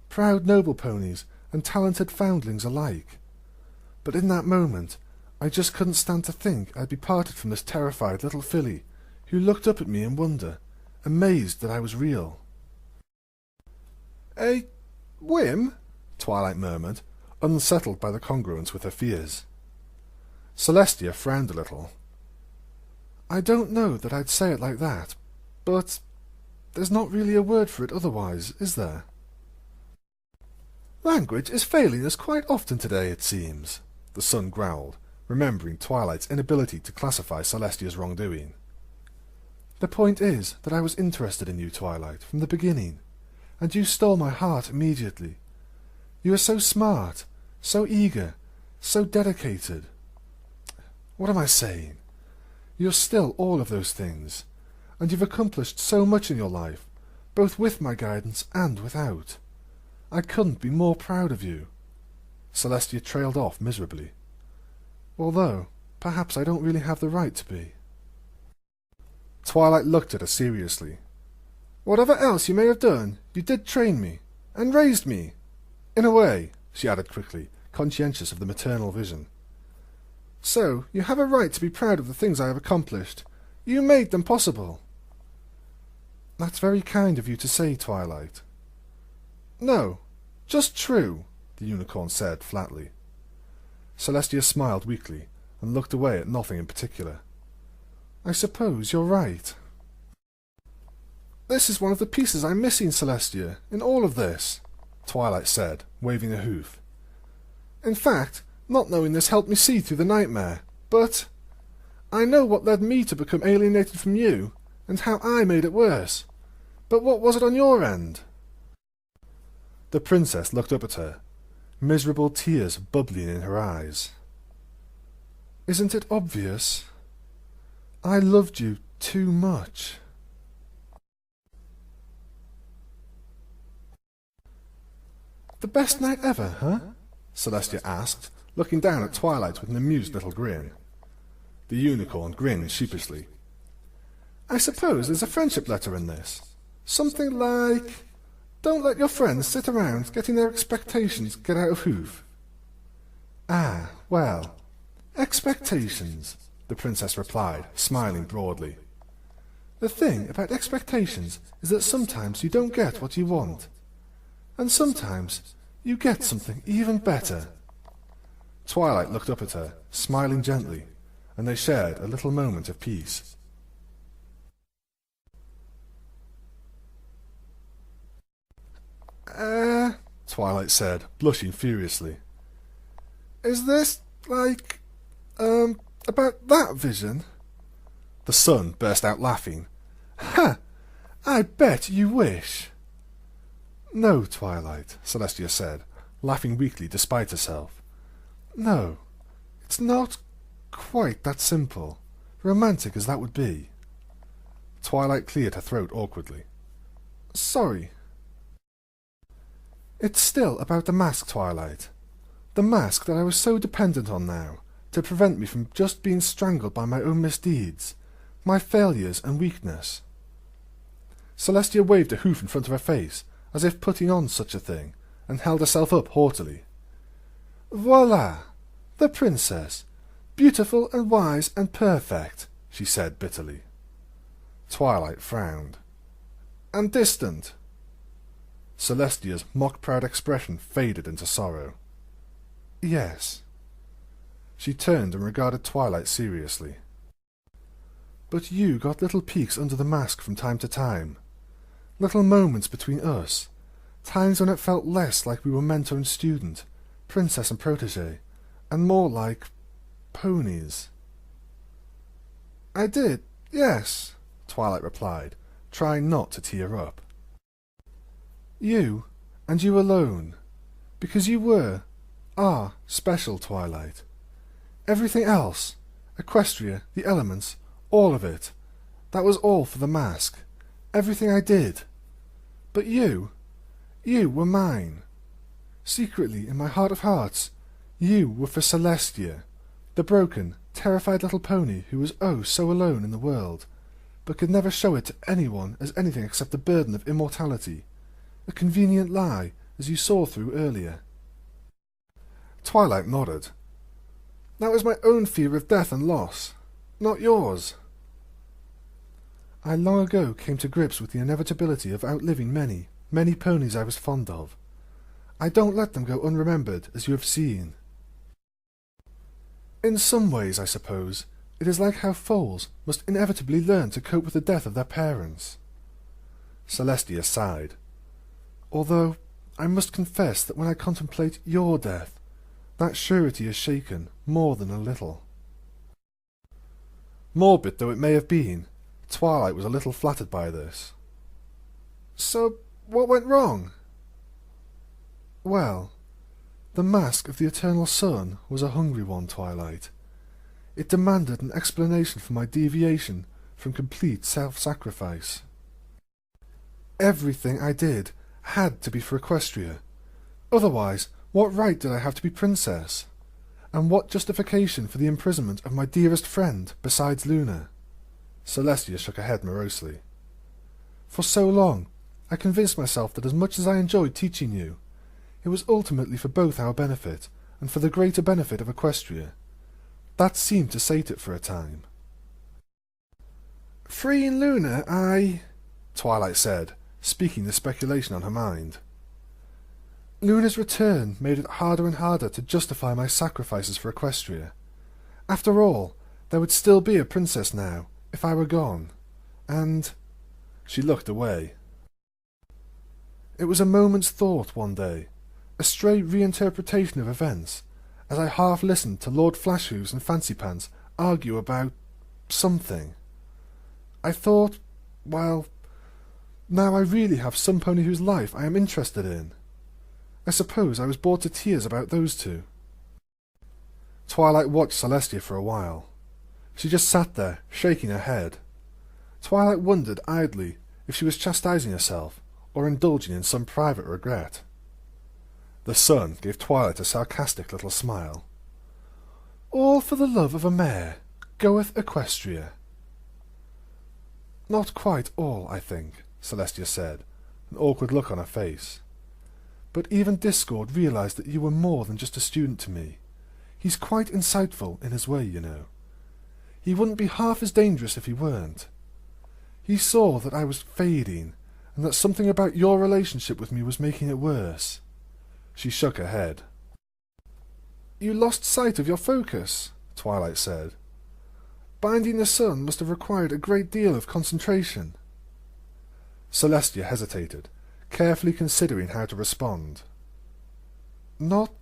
Proud noble ponies and talented foundlings alike. But in that moment, I just couldn't stand to think I'd be parted from this terrified little filly, who looked up at me in wonder, amazed that I was real. A whim? Twilight murmured, unsettled by the congruence with her fears. Celestia frowned a little. I don't know that I'd say it like that, but there's not really a word for it otherwise, is there? Language is failing us quite often today, it seems, the sun growled, remembering Twilight's inability to classify Celestia's wrongdoing. The point is that I was interested in you, Twilight, from the beginning, and you stole my heart immediately. You are so smart, so eager, so dedicated. What am I saying? You're still all of those things, and you've accomplished so much in your life, both with my guidance and without. I couldn't be more proud of you. Celestia trailed off miserably. Although, perhaps I don't really have the right to be. Twilight looked at her seriously. Whatever else you may have done, you did train me, and raised me. In a way, she added quickly, conscientious of the maternal vision. So, you have a right to be proud of the things I have accomplished. You made them possible. That's very kind of you to say, Twilight. No, just true, the unicorn said flatly. Celestia smiled weakly and looked away at nothing in particular. I suppose you're right. This is one of the pieces I'm missing, Celestia, in all of this, Twilight said, waving a hoof. In fact, not knowing this helped me see through the nightmare, but I know what led me to become alienated from you, and how I made it worse. But what was it on your end? The princess looked up at her, miserable tears bubbling in her eyes. Isn't it obvious? I loved you too much. The best night ever, huh? Celestia asked, looking down at Twilight with an amused little grin. The unicorn grinned sheepishly. I suppose there's a friendship letter in this. Something like, don't let your friends sit around getting their expectations get out of hoof. Ah, well, expectations, the princess replied, smiling broadly. The thing about expectations is that sometimes you don't get what you want. And sometimes you get something even better. Twilight looked up at her, smiling gently, and they shared a little moment of peace. Twilight said, blushing furiously. Is this, like, about that vision? The sun burst out laughing. Ha! I bet you wish. No, Twilight, Celestia said, laughing weakly despite herself. No, it's not quite that simple, romantic as that would be. Twilight cleared her throat awkwardly. Sorry. It's still about the mask, Twilight. The mask that I was so dependent on now, to prevent me from just being strangled by my own misdeeds, my failures and weakness. Celestia waved a hoof in front of her face, as if putting on such a thing, and held herself up haughtily. Voila! The princess! Beautiful and wise and perfect, she said bitterly. Twilight frowned. And distant. Celestia's mock-proud expression faded into sorrow. Yes. She turned and regarded Twilight seriously. But you got little peeks under the mask from time to time. Little moments between us, times when it felt less like we were mentor and student, princess and protege, and more like ponies. I did, yes, Twilight replied, trying not to tear up. You, and you alone, because you are special, Twilight. Everything else, Equestria, the elements, all of it, that was all for the mask, everything I did. But you were mine. Secretly, in my heart of hearts, you were for Celestia, the broken, terrified little pony who was oh so alone in the world, but could never show it to anyone as anything except the burden of immortality, a convenient lie, as you saw through earlier. Twilight nodded. That was my own fear of death and loss, not yours. I long ago came to grips with the inevitability of outliving many, many ponies I was fond of. I don't let them go unremembered, as you have seen. In some ways, I suppose, it is like how foals must inevitably learn to cope with the death of their parents. Celestia sighed. Although I must confess that when I contemplate your death, that surety is shaken more than a little. Morbid though it may have been, Twilight was a little flattered by this. So, what went wrong? Well, the mask of the eternal sun was a hungry one, Twilight. It demanded an explanation for my deviation from complete self-sacrifice. Everything I did had to be for Equestria. Otherwise, what right did I have to be princess? And what justification for the imprisonment of my dearest friend besides Luna? Celestia shook her head morosely. For so long, I convinced myself that as much as I enjoyed teaching you, it was ultimately for both our benefit and for the greater benefit of Equestria. That seemed to sate it for a time. Freeing Luna, Twilight said, speaking the speculation on her mind. Luna's return made it harder and harder to justify my sacrifices for Equestria. After all, there would still be a princess now, if I were gone, and... She looked away. It was a moment's thought one day, a stray reinterpretation of events, as I half listened to Lord Flashhoofs and Fancypants argue about... something. I thought, well, now I really have some pony whose life I am interested in. I suppose I was bored to tears about those two. Twilight watched Celestia for a while. She just sat there, shaking her head. Twilight wondered idly if she was chastising herself, or indulging in some private regret. The sun gave Twilight a sarcastic little smile. All for the love of a mare, goeth Equestria. Not quite all, I think, Celestia said, an awkward look on her face. But even Discord realised that you were more than just a student to me. He's quite insightful in his way, you know. He wouldn't be half as dangerous if he weren't. He saw that I was fading, and that something about your relationship with me was making it worse. She shook her head. You lost sight of your focus, Twilight said. Binding the sun must have required a great deal of concentration. Celestia hesitated, carefully considering how to respond. Not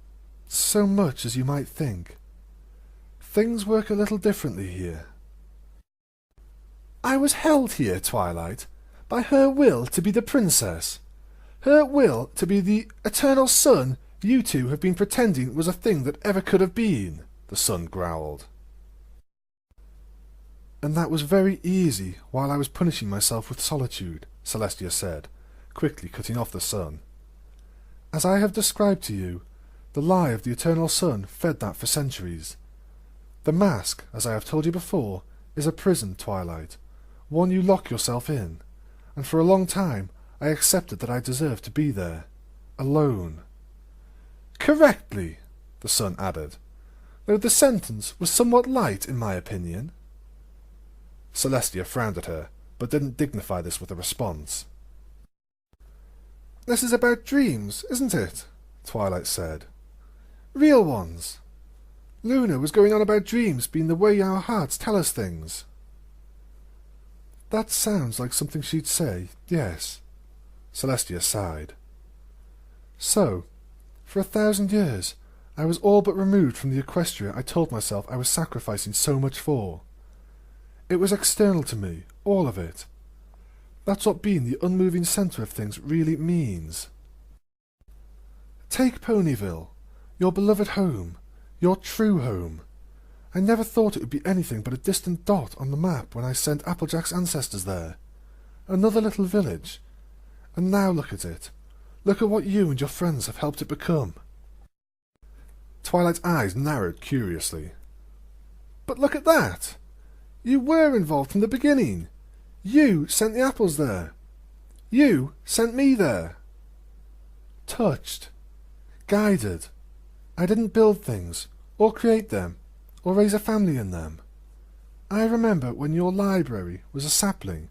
so much as you might think. Things work a little differently here. I was held here, Twilight, by her will to be the princess. Her will to be the eternal sun you two have been pretending was a thing that ever could have been, the sun growled. And that was very easy while I was punishing myself with solitude, Celestia said, quickly cutting off the sun. As I have described to you, the lie of the eternal sun fed that for centuries. The mask, as I have told you before, is a prison, Twilight, one you lock yourself in, and for a long time I accepted that I deserved to be there, alone. Correctly, the sun added, though the sentence was somewhat light in my opinion. Celestia frowned at her, but didn't dignify this with a response. This is about dreams, isn't it? Twilight said. Real ones. Luna was going on about dreams being the way our hearts tell us things. That sounds like something she'd say, yes. Celestia sighed. So, for 1,000 years, I was all but removed from the Equestria I told myself I was sacrificing so much for. It was external to me, all of it. That's what being the unmoving centre of things really means. Take Ponyville, your beloved home, your true home. I never thought it would be anything but a distant dot on the map when I sent Applejack's ancestors there. Another little village. And now look at it. Look at what you and your friends have helped it become. Twilight's eyes narrowed curiously. But look at that! You were involved from the beginning. You sent the apples there. You sent me there. Touched. Guided. I didn't build things, or create them, or raise a family in them. I remember when your library was a sapling,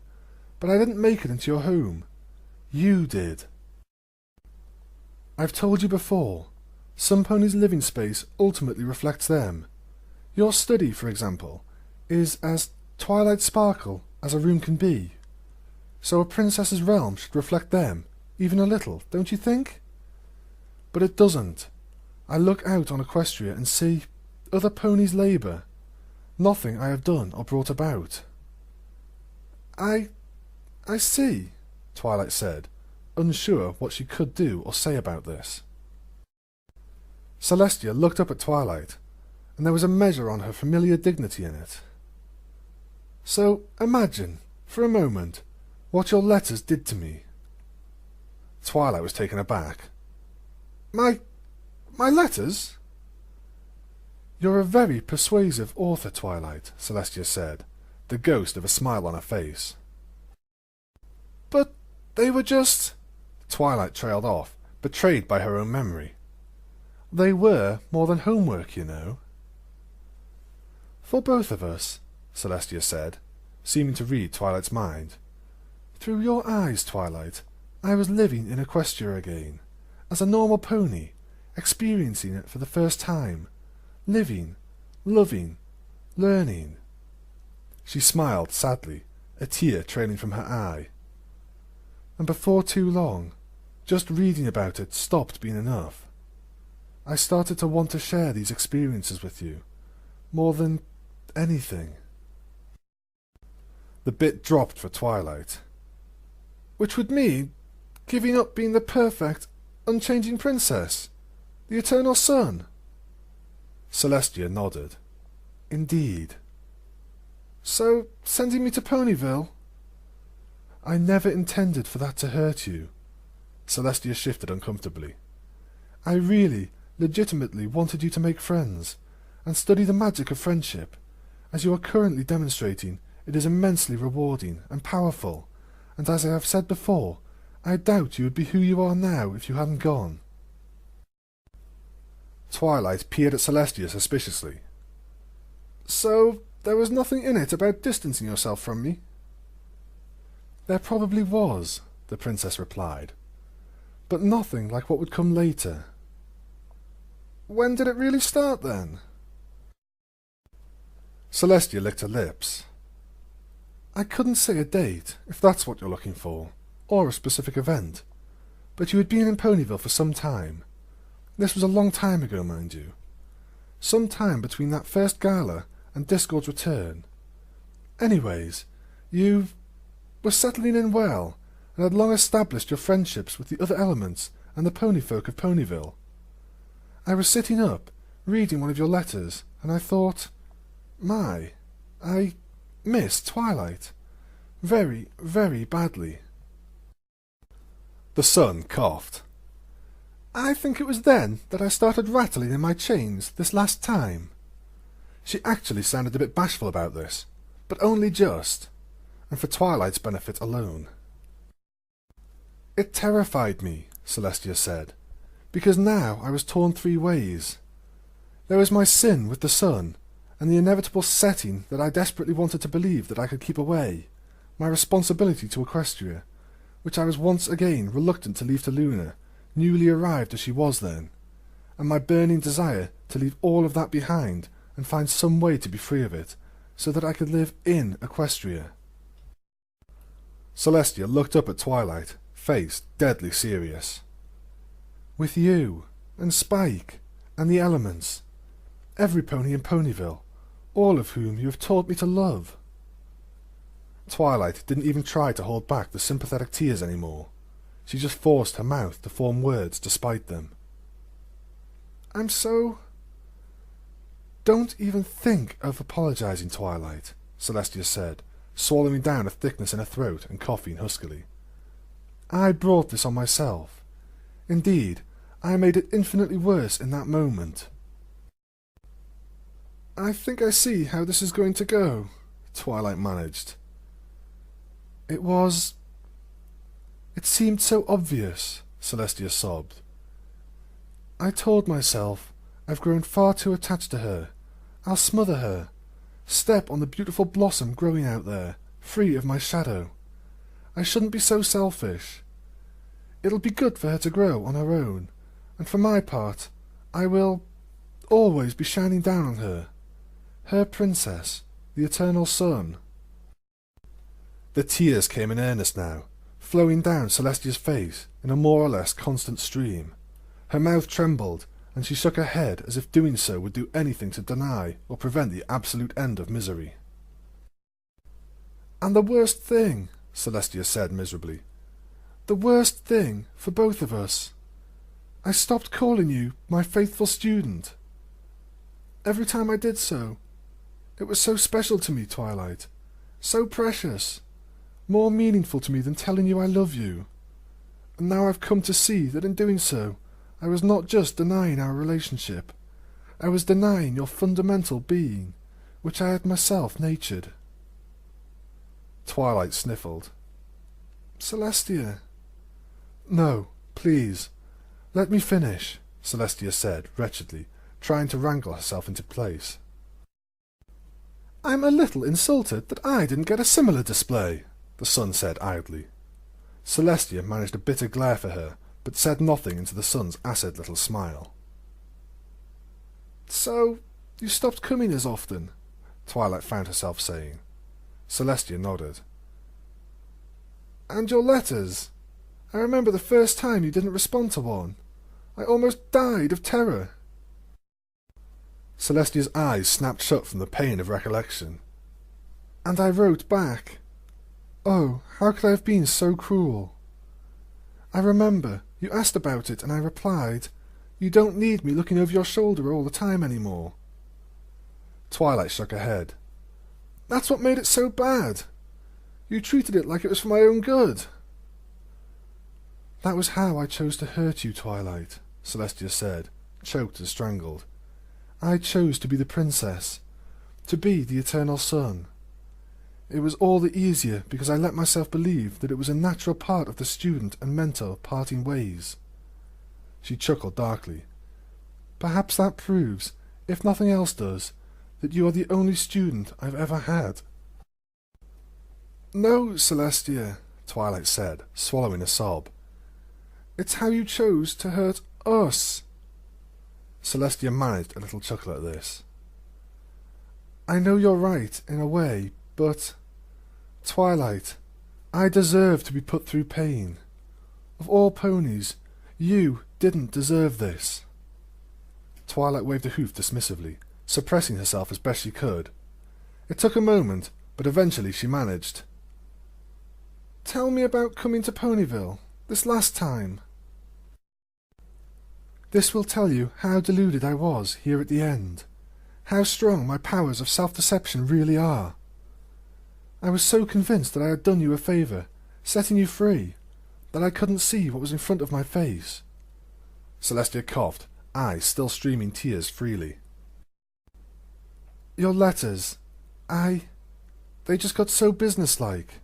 but I didn't make it into your home. You did. I've told you before, some ponies' living space ultimately reflects them. Your study, for example, is as Twilight Sparkle as a room can be. So a princess's realm should reflect them, even a little, don't you think? But it doesn't. I look out on Equestria and see other ponies' labour. Nothing I have done or brought about. I see, Twilight said, unsure what she could do or say about this. Celestia looked up at Twilight, and there was a measure on her familiar dignity in it. So imagine, for a moment, what your letters did to me. Twilight was taken aback. My letters? You're a very persuasive author, Twilight, Celestia said, the ghost of a smile on her face. But they were just... Twilight trailed off, betrayed by her own memory. They were more than homework, you know. For both of us, Celestia said, seeming to read Twilight's mind. Through your eyes, Twilight, I was living in Equestria again, as a normal pony, experiencing it for the first time, living, loving, learning. She smiled sadly, a tear trailing from her eye. And before too long, just reading about it stopped being enough. I started to want to share these experiences with you, more than anything. The bit dropped for Twilight. Which would mean giving up being the perfect, unchanging princess, the eternal sun. Celestia nodded. Indeed. So, sending me to Ponyville? I never intended for that to hurt you. Celestia shifted uncomfortably. I really, legitimately wanted you to make friends, and study the magic of friendship. As you are currently demonstrating, it is immensely rewarding and powerful, and as I have said before, I doubt you would be who you are now if you hadn't gone. Twilight peered at Celestia suspiciously. So, there was nothing in it about distancing yourself from me? There probably was, the princess replied, but nothing like what would come later. When did it really start, then? Celestia licked her lips. I couldn't say a date, if that's what you're looking for, or a specific event, but you had been in Ponyville for some time. This was a long time ago, mind you. Some time between that first gala and Discord's return. Anyways, you were settling in well, and had long established your friendships with the other elements and the pony folk of Ponyville. I was sitting up, reading one of your letters, and I thought, I miss Twilight. Very, very badly. The sun coughed. I think it was then that I started rattling in my chains this last time. She actually sounded a bit bashful about this, but only just, and for Twilight's benefit alone. It terrified me, Celestia said, because now I was torn three ways. There was my sin with the sun, and the inevitable setting that I desperately wanted to believe that I could keep away, my responsibility to Equestria, which I was once again reluctant to leave to Luna, newly arrived as she was then, and my burning desire to leave all of that behind and find some way to be free of it, so that I could live in Equestria. Celestia looked up at Twilight, face deadly serious. With you, and Spike, and the elements, every pony in Ponyville, all of whom you have taught me to love. Twilight didn't even try to hold back the sympathetic tears any more. She just forced her mouth to form words despite them. I'm so... Don't even think of apologizing, Twilight, Celestia said, swallowing down a thickness in her throat and coughing huskily. I brought this on myself. Indeed, I made it infinitely worse in that moment. I think I see how this is going to go, Twilight managed. It seemed so obvious, Celestia sobbed. I told myself, I've grown far too attached to her. I'll smother her, step on the beautiful blossom growing out there, free of my shadow. I shouldn't be so selfish. It'll be good for her to grow on her own, and for my part, I will always be shining down on her. Her princess, the eternal sun. The tears came in earnest now, flowing down Celestia's face in a more or less constant stream. Her mouth trembled, and she shook her head as if doing so would do anything to deny or prevent the absolute end of misery. And the worst thing, Celestia said miserably, the worst thing for both of us. I stopped calling you my faithful student. Every time I did so, it was so special to me, Twilight, so precious, more meaningful to me than telling you I love you. And now I've come to see that in doing so, I was not just denying our relationship. I was denying your fundamental being, which I had myself natured. Twilight sniffled. Celestia. No, please. Let me finish, Celestia said, wretchedly, trying to wrangle herself into place. I'm a little insulted that I didn't get a similar display, the sun said idly. Celestia managed a bitter glare for her, but said nothing into the sun's acid little smile. "So, you stopped coming as often?" Twilight found herself saying. Celestia nodded. "And your letters? I remember the first time you didn't respond to one. I almost died of terror." Celestia's eyes snapped shut from the pain of recollection. "And I wrote back. Oh, how could I have been so cruel? I remember you asked about it and I replied, 'You don't need me looking over your shoulder all the time anymore.'" Twilight shook her head. "That's what made it so bad. You treated it like it was for my own good." "That was how I chose to hurt you, Twilight," Celestia said, choked and strangled. "I chose to be the princess, to be the eternal sun. It was all the easier because I let myself believe that it was a natural part of the student and mentor parting ways." She chuckled darkly. "Perhaps that proves, if nothing else does, that you are the only student I've ever had." "No, Celestia," Twilight said, swallowing a sob. "It's how you chose to hurt us." Celestia managed a little chuckle at this. "I know you're right, in a way, but, Twilight, I deserve to be put through pain. Of all ponies, you didn't deserve this." Twilight waved a hoof dismissively, suppressing herself as best she could. It took a moment, but eventually she managed. "Tell me about coming to Ponyville, this last time." "This will tell you how deluded I was here at the end, how strong my powers of self-deception really are. I was so convinced that I had done you a favour, setting you free, that I couldn't see what was in front of my face." Celestia coughed, eyes still streaming tears freely. "Your letters, they just got so businesslike.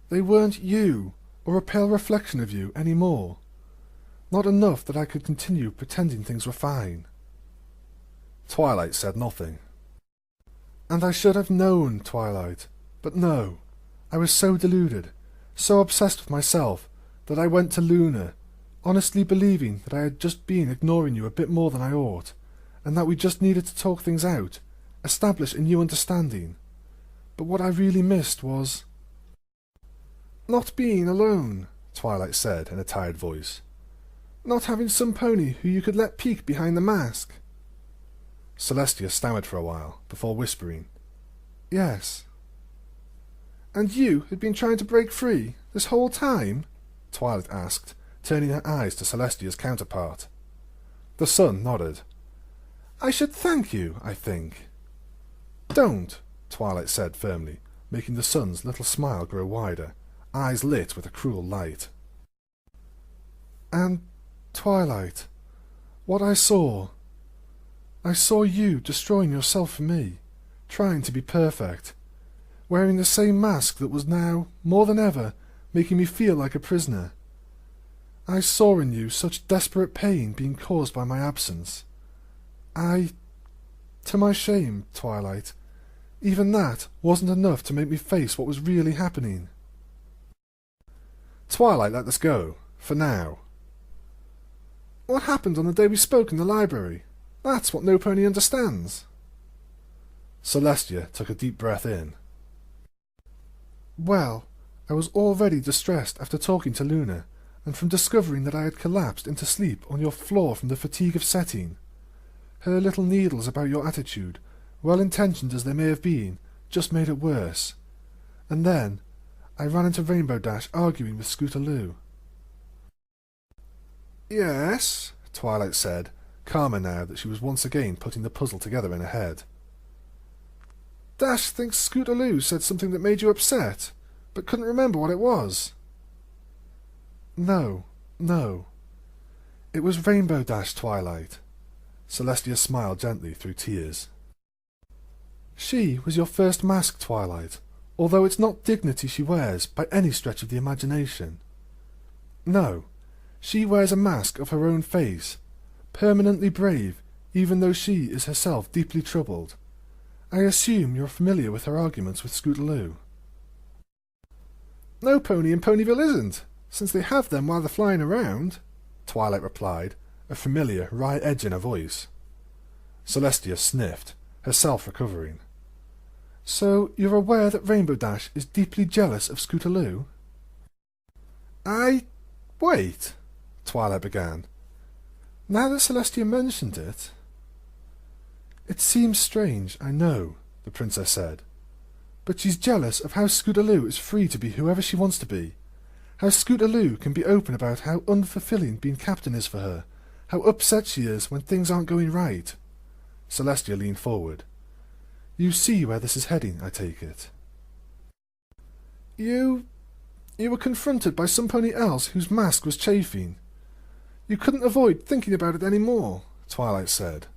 They weren't you, or a pale reflection of you, any more. Not enough that I could continue pretending things were fine." Twilight said nothing. "And I should have known, Twilight. But no, I was so deluded, so obsessed with myself, that I went to Luna, honestly believing that I had just been ignoring you a bit more than I ought, and that we just needed to talk things out, establish a new understanding. But what I really missed was—" "Not being alone," Twilight said in a tired voice. "Not having some pony who you could let peek behind the mask." Celestia stammered for a while, before whispering, "Yes." "And you had been trying to break free this whole time?" Twilight asked, turning her eyes to Celestia's counterpart. The sun nodded. "I should thank you, I think." "Don't," Twilight said firmly, making the sun's little smile grow wider, eyes lit with a cruel light. "And, Twilight, what I saw you destroying yourself for me, trying to be perfect, wearing the same mask that was now, more than ever, making me feel like a prisoner. I saw in you such desperate pain being caused by my absence. To my shame, Twilight, even that wasn't enough to make me face what was really happening." Twilight let this go, for now. "What happened on the day we spoke in the library? That's what no pony understands." Celestia took a deep breath in. "Well, I was already distressed after talking to Luna, and from discovering that I had collapsed into sleep on your floor from the fatigue of setting. Her little needles about your attitude, well-intentioned as they may have been, just made it worse. And then I ran into Rainbow Dash arguing with Scootaloo." "Yes," Twilight said, calmer now that she was once again putting the puzzle together in her head. "Dash thinks Scootaloo said something that made you upset, but couldn't remember what it was." No. It was Rainbow Dash, Twilight." Celestia smiled gently through tears. "She was your first mask, Twilight, although it's not dignity she wears by any stretch of the imagination. No, she wears a mask of her own face, permanently brave, even though she is herself deeply troubled. I assume you're familiar with her arguments with Scootaloo." No pony in Ponyville isn't, since they have them while they're flying around, Twilight replied, a familiar wry edge in her voice. Celestia sniffed, herself recovering. So you're aware that Rainbow Dash is deeply jealous of Scootaloo? Wait, Twilight began. Now that Celestia mentioned it... It seems strange, I know, the princess said. But she's jealous of how Scootaloo is free to be whoever she wants to be. How Scootaloo can be open about how unfulfilling being captain is for her. How upset she is when things aren't going right. Celestia leaned forward. You see where this is heading, I take it. You were confronted by some pony else whose mask was chafing. You couldn't avoid thinking about it any more, Twilight said.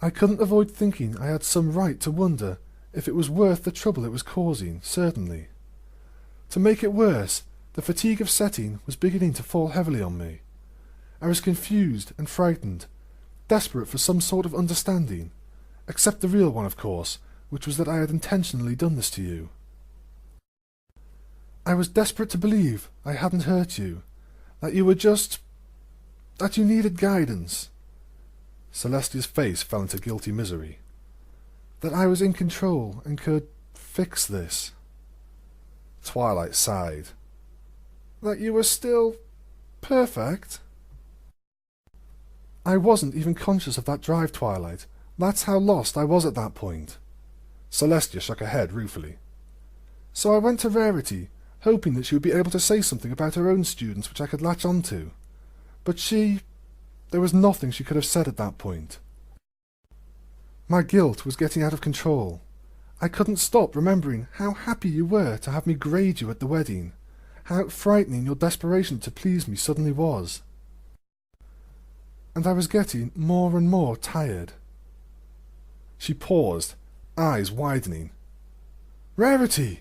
I couldn't avoid thinking I had some right to wonder if it was worth the trouble it was causing, certainly. To make it worse, the fatigue of setting was beginning to fall heavily on me. I was confused and frightened, desperate for some sort of understanding, except the real one, of course, which was that I had intentionally done this to you. I was desperate to believe I hadn't hurt you, that you were that you needed guidance. Celestia's face fell into guilty misery. That I was in control and could fix this. Twilight sighed. That you were still perfect? I wasn't even conscious of that drive, Twilight. That's how lost I was at that point. Celestia shook her head ruefully. So I went to Rarity, hoping that she would be able to say something about her own students which I could latch on to. But there was nothing she could have said at that point. My guilt was getting out of control. I couldn't stop remembering how happy you were to have me grade you at the wedding, how frightening your desperation to please me suddenly was. And I was getting more and more tired. She paused, eyes widening. Rarity!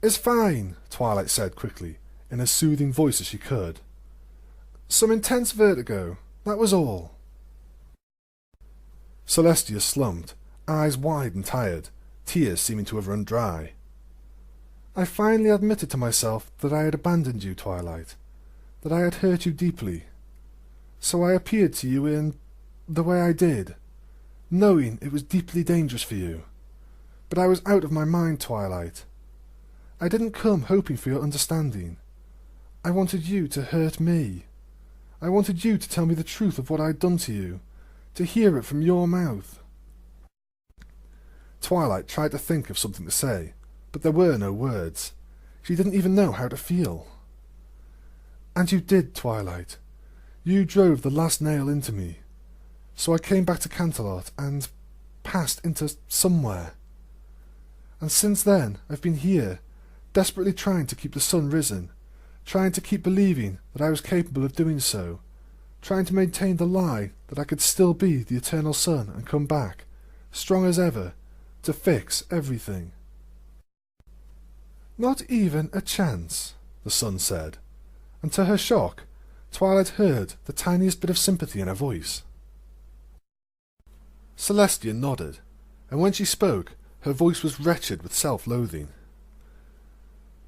It's fine, Twilight said quickly, in as soothing voice as she could. Some intense vertigo, that was all. Celestia slumped, eyes wide and tired, tears seeming to have run dry. I finally admitted to myself that I had abandoned you, Twilight, that I had hurt you deeply. So I appeared to you in the way I did, knowing it was deeply dangerous for you. But I was out of my mind, Twilight. I didn't come hoping for your understanding. I wanted you to hurt me. I wanted you to tell me the truth of what I had done to you, to hear it from your mouth. Twilight tried to think of something to say, but there were no words. She didn't even know how to feel. And you did, Twilight. You drove the last nail into me. So I came back to Canterlot and passed into somewhere. And since then I've been here, desperately trying to keep the sun risen, trying to keep believing that I was capable of doing so, trying to maintain the lie that I could still be the eternal sun and come back, strong as ever, to fix everything. Not even a chance, the sun said, and to her shock, Twilight heard the tiniest bit of sympathy in her voice. Celestia nodded, and when she spoke, her voice was wretched with self-loathing.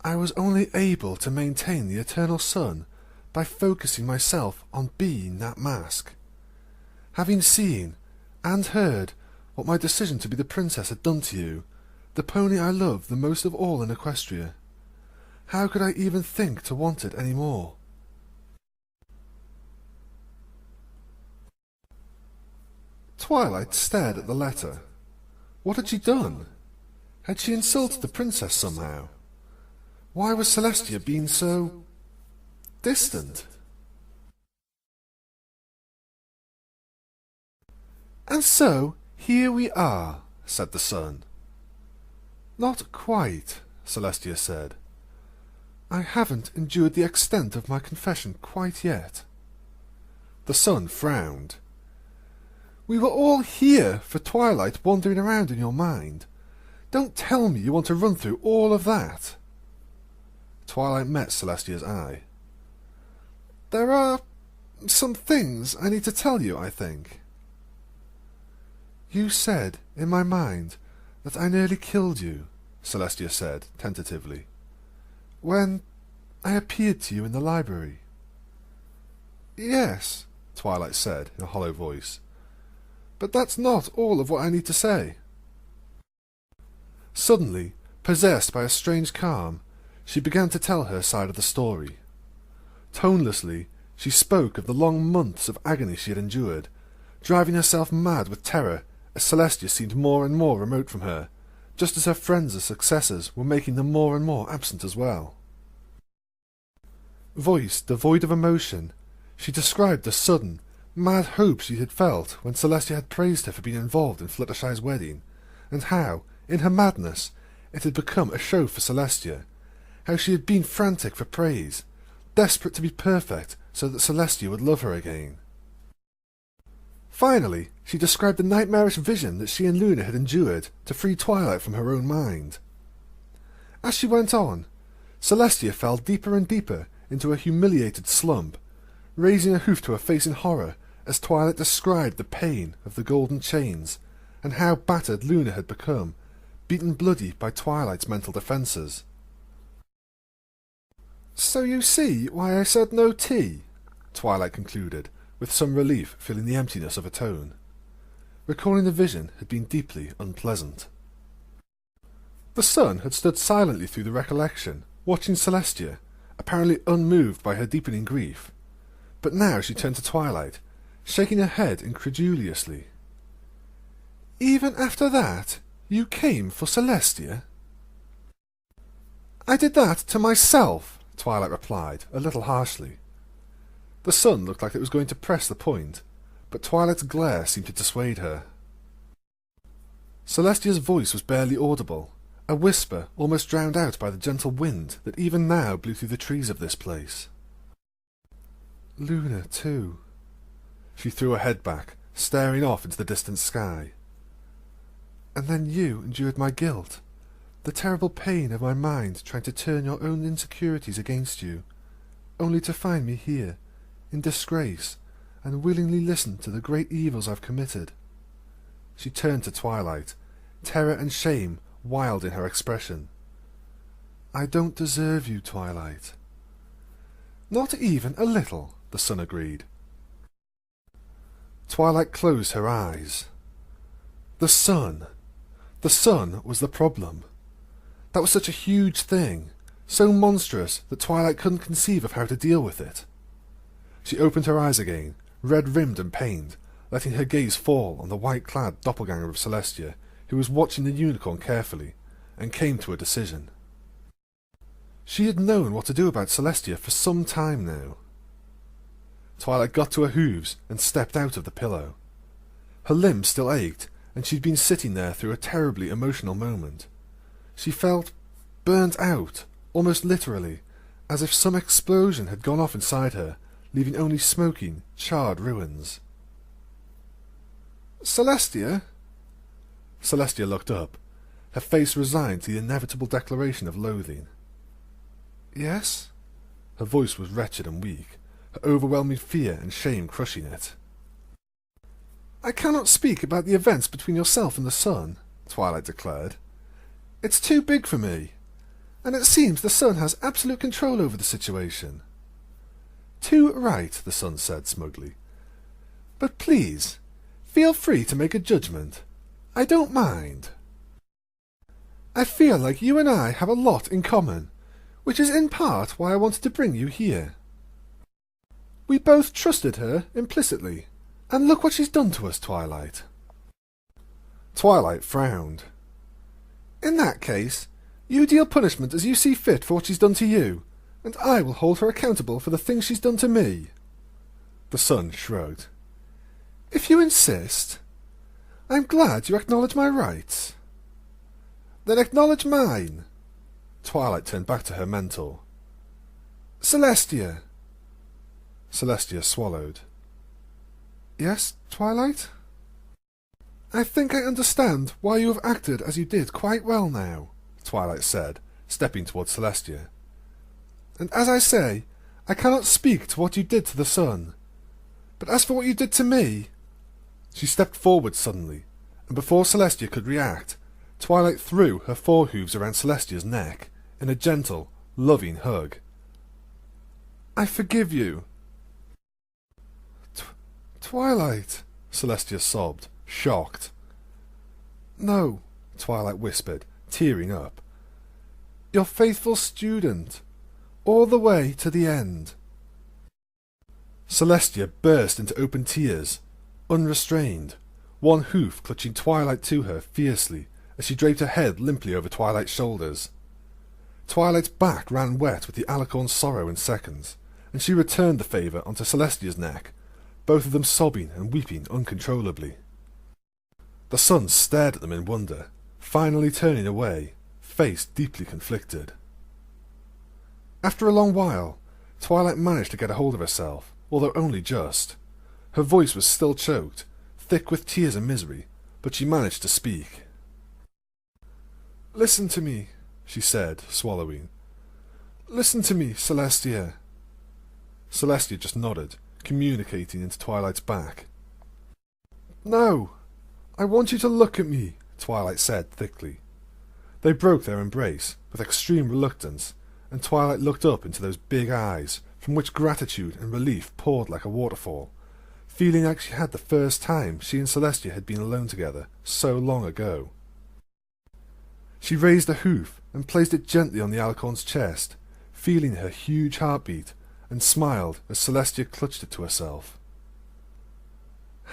I was only able to maintain the eternal sun by focusing myself on being that mask. Having seen and heard what my decision to be the princess had done to you, the pony I love the most of all in Equestria, how could I even think to want it any more? Twilight stared at the letter. What had she done? Had she insulted the princess somehow? Why was Celestia being so distant? And so, here we are, said the sun. Not quite, Celestia said. I haven't endured the extent of my confession quite yet. The sun frowned. We were all here for Twilight wandering around in your mind. Don't tell me you want to run through all of that. Twilight met Celestia's eye. There are some things I need to tell you, I think. You said, in my mind, that I nearly killed you, Celestia said, tentatively. When I appeared to you in the library. Yes, Twilight said in a hollow voice. But that's not all of what I need to say. Suddenly, possessed by a strange calm, she began to tell her side of the story. Tonelessly, she spoke of the long months of agony she had endured, driving herself mad with terror as Celestia seemed more and more remote from her, just as her friends and successors were making them more and more absent as well. Voice devoid of emotion, she described the sudden, mad hope she had felt when Celestia had praised her for being involved in Fluttershy's wedding, and how, in her madness, it had become a show for Celestia, how she had been frantic for praise, desperate to be perfect so that Celestia would love her again. Finally, she described the nightmarish vision that she and Luna had endured to free Twilight from her own mind. As she went on, Celestia fell deeper and deeper into a humiliated slump, raising a hoof to her face in horror as Twilight described the pain of the golden chains and how battered Luna had become, beaten bloody by Twilight's mental defences. "So you see why I said no tea," Twilight concluded, with some relief feeling the emptiness of her tone. Recalling the vision had been deeply unpleasant. The sun had stood silently through the recollection, watching Celestia, apparently unmoved by her deepening grief. But now she turned to Twilight, shaking her head incredulously. "Even after that, you came for Celestia?" "I did that to myself," Twilight replied, a little harshly. The sun looked like it was going to press the point, but Twilight's glare seemed to dissuade her. Celestia's voice was barely audible, a whisper almost drowned out by the gentle wind that even now blew through the trees of this place. "Luna, too." She threw her head back, staring off into the distant sky. "And then you endured my guilt, the terrible pain of my mind trying to turn your own insecurities against you, only to find me here, in disgrace, and willingly listen to the great evils I've committed." She turned to Twilight, terror and shame wild in her expression. "I don't deserve you, Twilight." "Not even a little," the sun agreed. Twilight closed her eyes. The sun! The sun was the problem. That was such a huge thing, so monstrous that Twilight couldn't conceive of how to deal with it. She opened her eyes again, red-rimmed and pained, letting her gaze fall on the white-clad doppelganger of Celestia, who was watching the unicorn carefully, and came to a decision. She had known what to do about Celestia for some time now. Twilight got to her hooves and stepped out of the pillow. Her limbs still ached, and she'd been sitting there through a terribly emotional moment. She felt burnt out, almost literally, as if some explosion had gone off inside her, leaving only smoking, charred ruins. "Celestia?" Celestia looked up, her face resigned to the inevitable declaration of loathing. "Yes?" Her voice was wretched and weak, her overwhelming fear and shame crushing it. "I cannot speak about the events between yourself and the sun," Twilight declared. "It's too big for me, and it seems the sun has absolute control over the situation." "Too right," the sun said smugly. "But please, feel free to make a judgment. I don't mind. I feel like you and I have a lot in common, which is in part why I wanted to bring you here. We both trusted her implicitly, and look what she's done to us, Twilight." Twilight frowned. "In that case, you deal punishment as you see fit for what she's done to you, and I will hold her accountable for the things she's done to me." The sun shrugged. "If you insist. I'm glad you acknowledge my rights." "Then acknowledge mine." Twilight turned back to her mentor. "Celestia." Celestia swallowed. "Yes, Twilight?" "I think I understand why you have acted as you did quite well now," Twilight said, stepping towards Celestia. "And as I say, I cannot speak to what you did to the sun. But as for what you did to me—" She stepped forward suddenly, and before Celestia could react, Twilight threw her forehooves around Celestia's neck in a gentle, loving hug. "I forgive you." Twilight, Celestia sobbed, shocked. "No," Twilight whispered, tearing up. "Your faithful student, all the way to the end." Celestia burst into open tears, unrestrained, one hoof clutching Twilight to her fiercely as she draped her head limply over Twilight's shoulders. Twilight's back ran wet with the alicorn's sorrow in seconds, and she returned the favour onto Celestia's neck, both of them sobbing and weeping uncontrollably. The sun stared at them in wonder, finally turning away, face deeply conflicted. After a long while, Twilight managed to get a hold of herself, although only just. Her voice was still choked, thick with tears and misery, but she managed to speak. "Listen to me," she said, swallowing. "Listen to me, Celestia." Celestia just nodded, communicating into Twilight's back. "No, I want you to look at me," Twilight said thickly. They broke their embrace with extreme reluctance, and Twilight looked up into those big eyes, from which gratitude and relief poured like a waterfall, feeling like she had the first time she and Celestia had been alone together so long ago. She raised a hoof and placed it gently on the alicorn's chest, feeling her huge heartbeat, and smiled as Celestia clutched it to herself.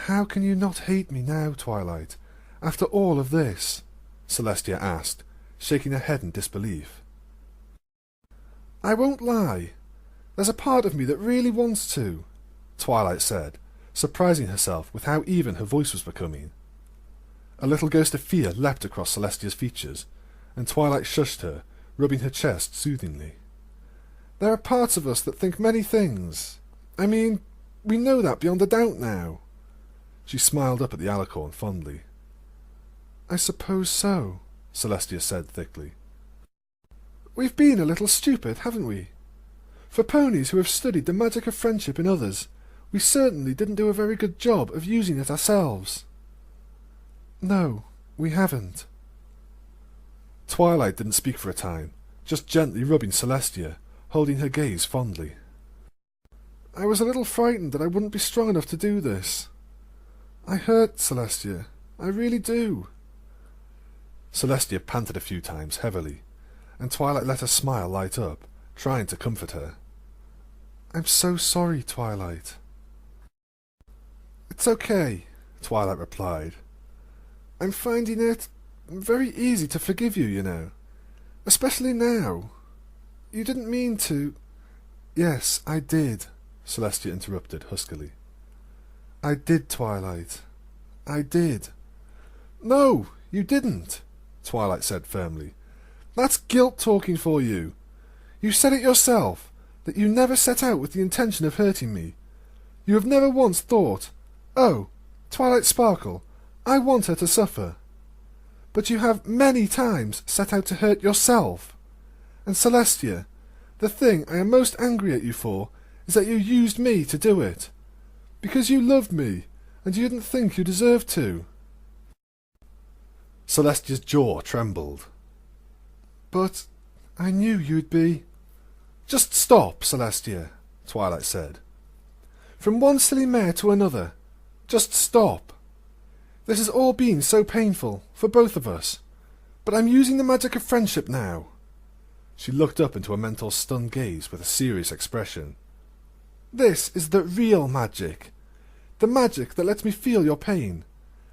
"How can you not hate me now, Twilight, after all of this?" Celestia asked, shaking her head in disbelief. "I won't lie. There's a part of me that really wants to," Twilight said, surprising herself with how even her voice was becoming. A little ghost of fear leapt across Celestia's features, and Twilight shushed her, rubbing her chest soothingly. "There are parts of us that think many things. I mean, we know that beyond a doubt now." She smiled up at the alicorn fondly. "I suppose so," Celestia said thickly. "We've been a little stupid, haven't we? For ponies who have studied the magic of friendship in others, we certainly didn't do a very good job of using it ourselves." "No, we haven't." Twilight didn't speak for a time, just gently rubbing Celestia, holding her gaze fondly. "I was a little frightened that I wouldn't be strong enough to do this. I hurt Celestia, I really do." Celestia panted a few times heavily, and Twilight let her smile light up, trying to comfort her. "I'm so sorry, Twilight." "It's okay," Twilight replied. "I'm finding it very easy to forgive you, you know. Especially now. You didn't mean to—" "Yes, I did," Celestia interrupted huskily. "I did, Twilight. I did." "No, you didn't," Twilight said firmly. "That's guilt talking for you. You said it yourself, that you never set out with the intention of hurting me. You have never once thought, 'Oh, Twilight Sparkle, I want her to suffer.' But you have many times set out to hurt yourself. And Celestia, the thing I am most angry at you for is that you used me to do it. Because you loved me, and you didn't think you deserved to." Celestia's jaw trembled. "But I knew you'd be—" "Just stop, Celestia," Twilight said. "From one silly mare to another. Just stop. This has all been so painful, for both of us. But I'm using the magic of friendship now." She looked up into a mentor's stunned gaze with a serious expression. "This is the real magic. The magic that lets me feel your pain,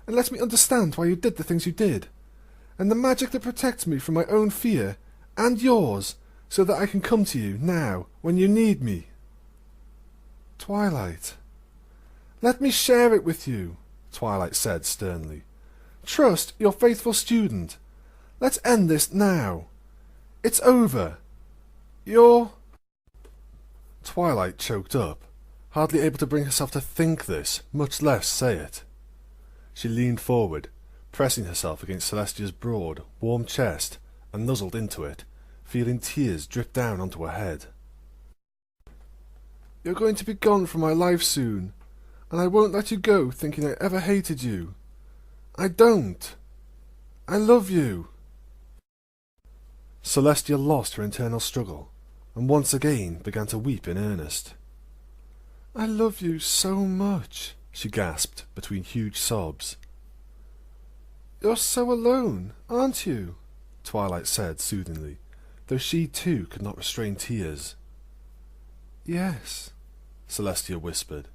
and lets me understand why you did the things you did. And the magic that protects me from my own fear, and yours, so that I can come to you now, when you need me." "Twilight." "Let me share it with you," Twilight said sternly. "Trust your faithful student. Let's end this now. It's over. You're—" Twilight choked up, hardly able to bring herself to think this, much less say it. She leaned forward, pressing herself against Celestia's broad, warm chest, and nuzzled into it, feeling tears drip down onto her head. "You're going to be gone from my life soon, and I won't let you go thinking I ever hated you. I don't. I love you. Celestia lost her internal struggle, and once again began to weep in earnest. I love you so much, she gasped between huge sobs. You're so alone, aren't you? Twilight said soothingly, though she too could not restrain tears. Yes, Celestia whispered.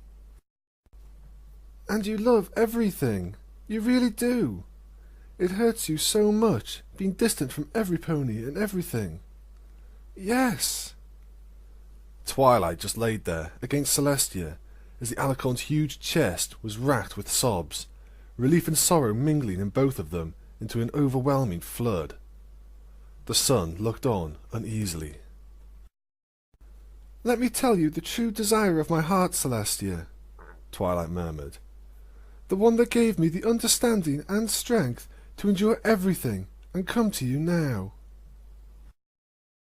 And you love everything. You really do. It hurts you so much, being distant from everypony and everything. Yes. Twilight just laid there, against Celestia, as the alicorn's huge chest was racked with sobs, relief and sorrow mingling in both of them into an overwhelming flood. The sun looked on uneasily. Let me tell you the true desire of my heart, Celestia, Twilight murmured. The one that gave me the understanding and strength to endure everything and come to you now.